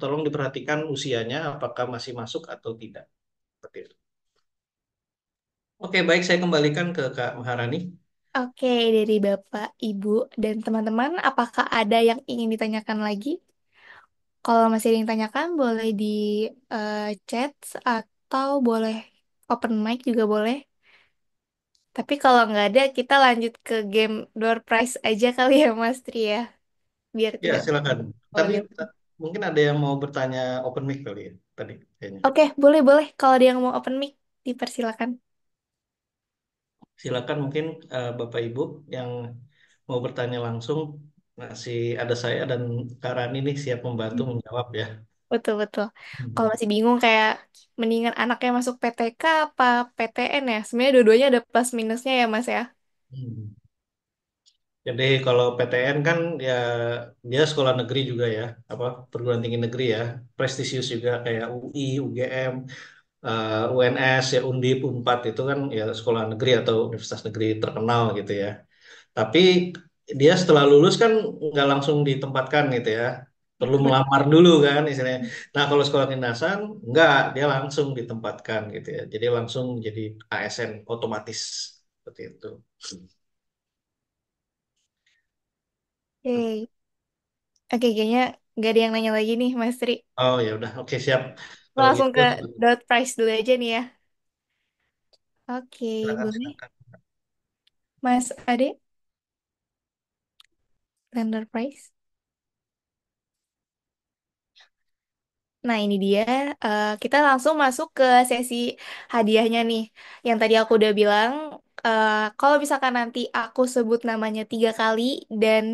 tolong diperhatikan usianya apakah masih masuk atau tidak. Seperti itu. Oke, baik saya kembalikan ke Kak Maharani. Oke, dari Bapak, Ibu, dan teman-teman, apakah ada yang ingin ditanyakan lagi? Kalau masih ada yang ditanyakan, boleh di chat atau boleh open mic juga boleh. Tapi kalau nggak ada, kita lanjut ke game door prize aja kali ya, Mas Tri ya, biar Ya, tidak silakan. Tapi lagi. mungkin ada yang mau bertanya open mic kali ya tadi kayaknya. Oke, boleh boleh. Kalau ada yang mau open mic, dipersilakan. Silakan mungkin Bapak Ibu yang mau bertanya langsung. Masih ada saya dan Kak Rani nih siap membantu menjawab ya. Betul betul. Kalau Hmm. masih bingung kayak mendingan anaknya masuk PTK apa PTN ya? Sebenarnya dua-duanya ada plus minusnya ya, Mas ya. Hmm. Jadi kalau PTN kan ya dia sekolah negeri juga ya, apa perguruan tinggi negeri ya, prestisius juga kayak UI, UGM, UNS, ya Undip, Unpad itu kan ya sekolah negeri atau universitas negeri terkenal gitu ya. Tapi dia setelah lulus kan nggak langsung ditempatkan gitu ya, perlu Betul. melamar dulu kan istilahnya. Nah kalau sekolah kedinasan nggak, dia langsung ditempatkan gitu ya. Jadi langsung jadi ASN otomatis seperti itu. Oke, oke kayaknya nggak ada yang nanya lagi nih, Mas Tri. Oh ya udah, oke siap. Kalau Langsung gitu ke dot price dulu aja nih ya. Oke, silakan boleh. silakan. Mas Ade, tender price. Nah, ini dia. Kita langsung masuk ke sesi hadiahnya nih. Yang tadi aku udah bilang, kalau misalkan nanti aku sebut namanya 3 kali dan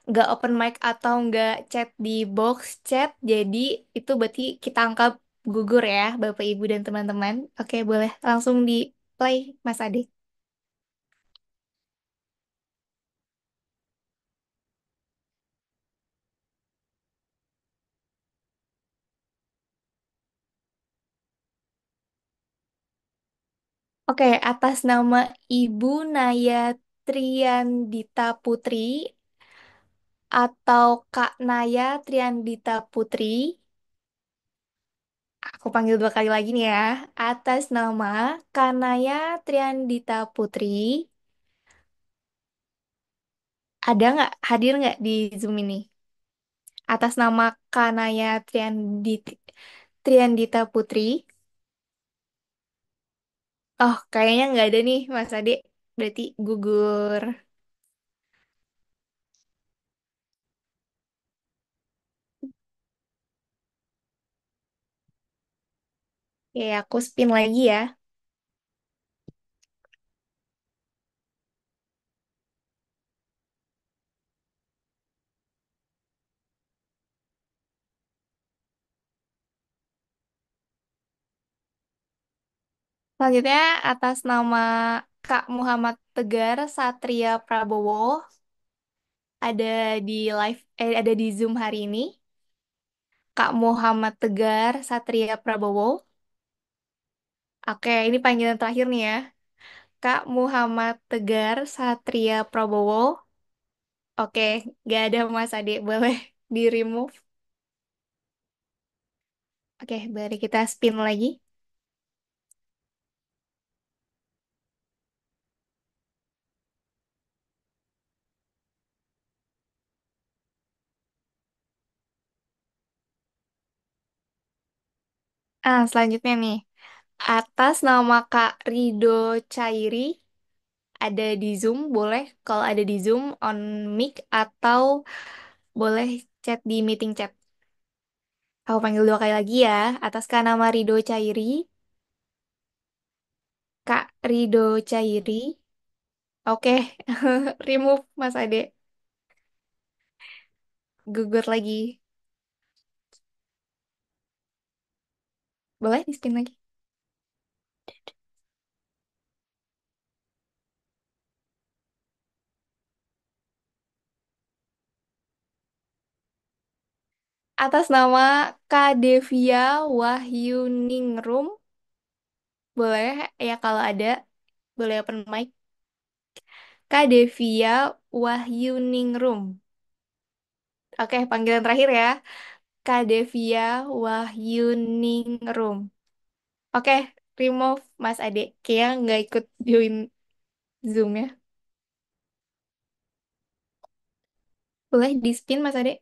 nggak open mic atau nggak chat di box chat, jadi itu berarti kita anggap gugur ya, Bapak, Ibu, dan teman-teman. Oke, boleh langsung di play, Mas Ade. Oke, atas nama Ibu Naya Triandita Putri atau Kak Naya Triandita Putri, aku panggil 2 kali lagi nih ya. Atas nama Kak Naya Triandita Putri, ada nggak, hadir nggak di Zoom ini? Atas nama Kak Naya Triandita Putri, oh kayaknya nggak ada nih Mas Ade, berarti gugur. Oke, aku spin lagi ya. Selanjutnya atas nama Kak Muhammad Tegar Satria Prabowo ada di ada di Zoom hari ini. Kak Muhammad Tegar Satria Prabowo. Oke, ini panggilan terakhir nih ya. Kak Muhammad Tegar Satria Prabowo. Oke, gak ada Mas Ade, boleh di remove. Oke, mari kita spin lagi. Selanjutnya nih. Atas nama Kak Rido Chairi, ada di Zoom, boleh kalau ada di Zoom on mic atau boleh chat di meeting chat. Aku panggil 2 kali lagi ya. Atas nama Rido Chairi, Kak Rido Chairi. Oke, remove Mas Ade. Gugur lagi. Boleh di spin lagi. Atas nama Kak Devia Wahyuningrum, boleh ya kalau ada. Boleh open mic. Kak Devia Wahyuningrum. Oke, panggilan terakhir ya. Kak Devia Wahyuningrum. Oke, remove Mas Ade. Kayaknya nggak ikut join Zoom ya. Boleh di spin Mas Ade?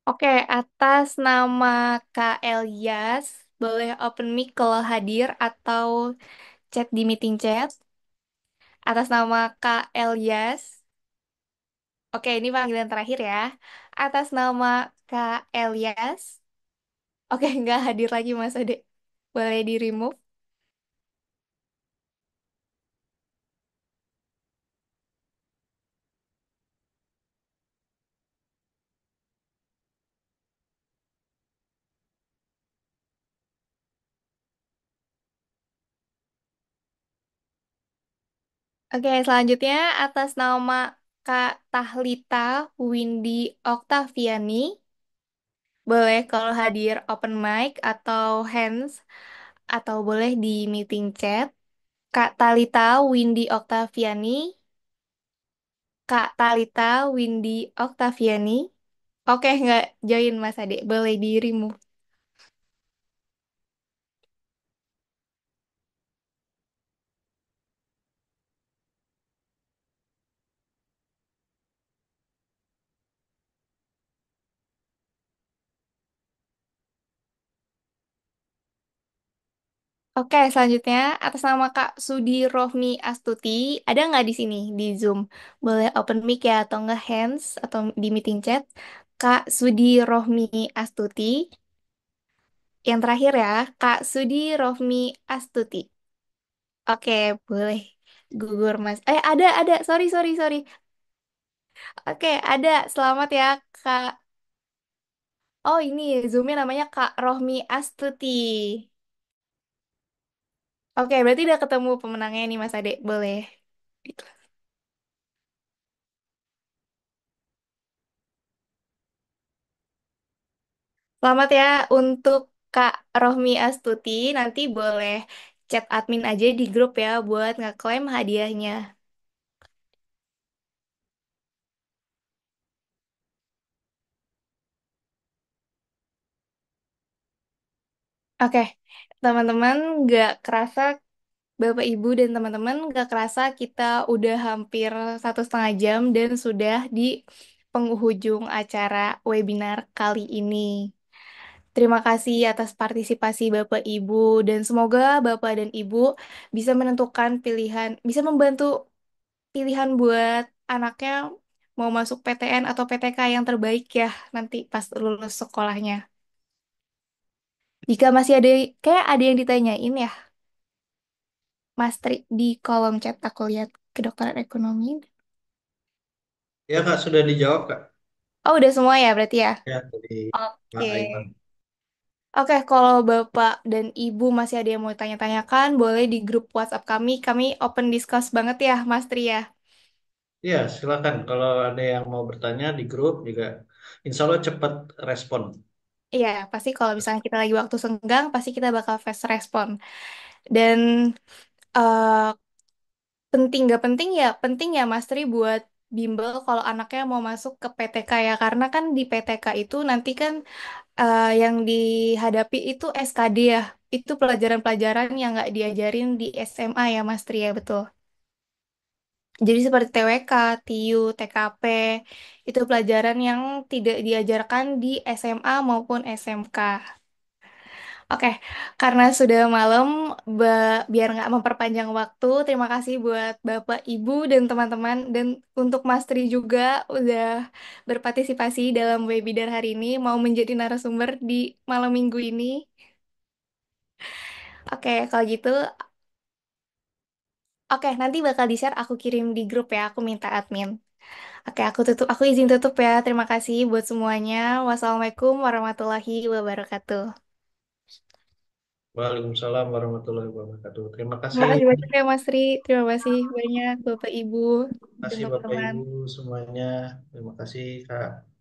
Oke, atas nama Kak Elias, boleh open mic kalau hadir atau chat di meeting chat. Atas nama Kak Elias, oke ini panggilan terakhir ya. Atas nama Kak Elias, oke nggak hadir lagi Mas Ade. Boleh di remove. Oke, selanjutnya atas nama Kak Tahlita Windy Oktaviani, boleh kalau hadir open mic atau hands, atau boleh di meeting chat. Kak Talita Windy Oktaviani, Kak Talita Windy Oktaviani. Oke, nggak join Mas Ade, boleh di remove. Oke, selanjutnya atas nama Kak Sudi Rohmi Astuti, ada nggak di sini di Zoom? Boleh open mic ya atau nggak hands atau di meeting chat. Kak Sudi Rohmi Astuti. Yang terakhir ya, Kak Sudi Rohmi Astuti. Oke, boleh gugur Mas. Ada. Sorry, sorry, sorry. Oke, ada. Selamat ya, Kak. Oh, ini Zoomnya namanya Kak Rohmi Astuti. Oke, berarti udah ketemu pemenangnya nih Mas Ade. Boleh. Selamat ya untuk Kak Rohmi Astuti. Nanti boleh chat admin aja di grup ya buat ngeklaim hadiahnya. Oke, teman-teman nggak kerasa, Bapak Ibu dan teman-teman nggak kerasa kita udah hampir 1,5 jam dan sudah di penghujung acara webinar kali ini. Terima kasih atas partisipasi Bapak Ibu dan semoga Bapak dan Ibu bisa menentukan pilihan, bisa membantu pilihan buat anaknya mau masuk PTN atau PTK yang terbaik ya nanti pas lulus sekolahnya. Jika masih ada, kayak ada yang ditanyain ya, Mas Tri di kolom chat aku lihat kedokteran ekonomi. Ya Kak, sudah dijawab Kak. Oh udah semua ya berarti ya? Ya, dari Oke. Pak Aiman. Oke, kalau Bapak dan Ibu masih ada yang mau tanya-tanyakan, boleh di grup WhatsApp kami. Kami open discuss banget ya, Mas Tri ya. Ya, silakan. Kalau ada yang mau bertanya di grup juga, insya Allah cepat respon. Iya, pasti kalau misalnya kita lagi waktu senggang, pasti kita bakal fast respon. Dan eh, penting gak penting ya, penting ya Mas Tri buat bimbel kalau anaknya mau masuk ke PTK ya. Karena kan di PTK itu nanti kan yang dihadapi itu SKD ya. Itu pelajaran-pelajaran yang nggak diajarin di SMA ya Mas Tri ya, betul. Jadi seperti TWK, TIU, TKP, itu pelajaran yang tidak diajarkan di SMA maupun SMK. Oke, karena sudah malam, biar nggak memperpanjang waktu, terima kasih buat Bapak, Ibu, dan teman-teman, dan untuk Mas Tri juga udah berpartisipasi dalam webinar hari ini, mau menjadi narasumber di malam minggu ini. Oke, kalau gitu, oke, nanti bakal di-share, aku kirim di grup ya, aku minta admin. Oke, aku izin tutup ya. Terima kasih buat semuanya. Wassalamualaikum warahmatullahi wabarakatuh. Waalaikumsalam warahmatullahi wabarakatuh. Terima Terima kasih. kasih banyak ya Mas Ri. Terima kasih banyak Bapak Ibu. kasih untuk Bapak teman. Ibu semuanya. Terima kasih Kak.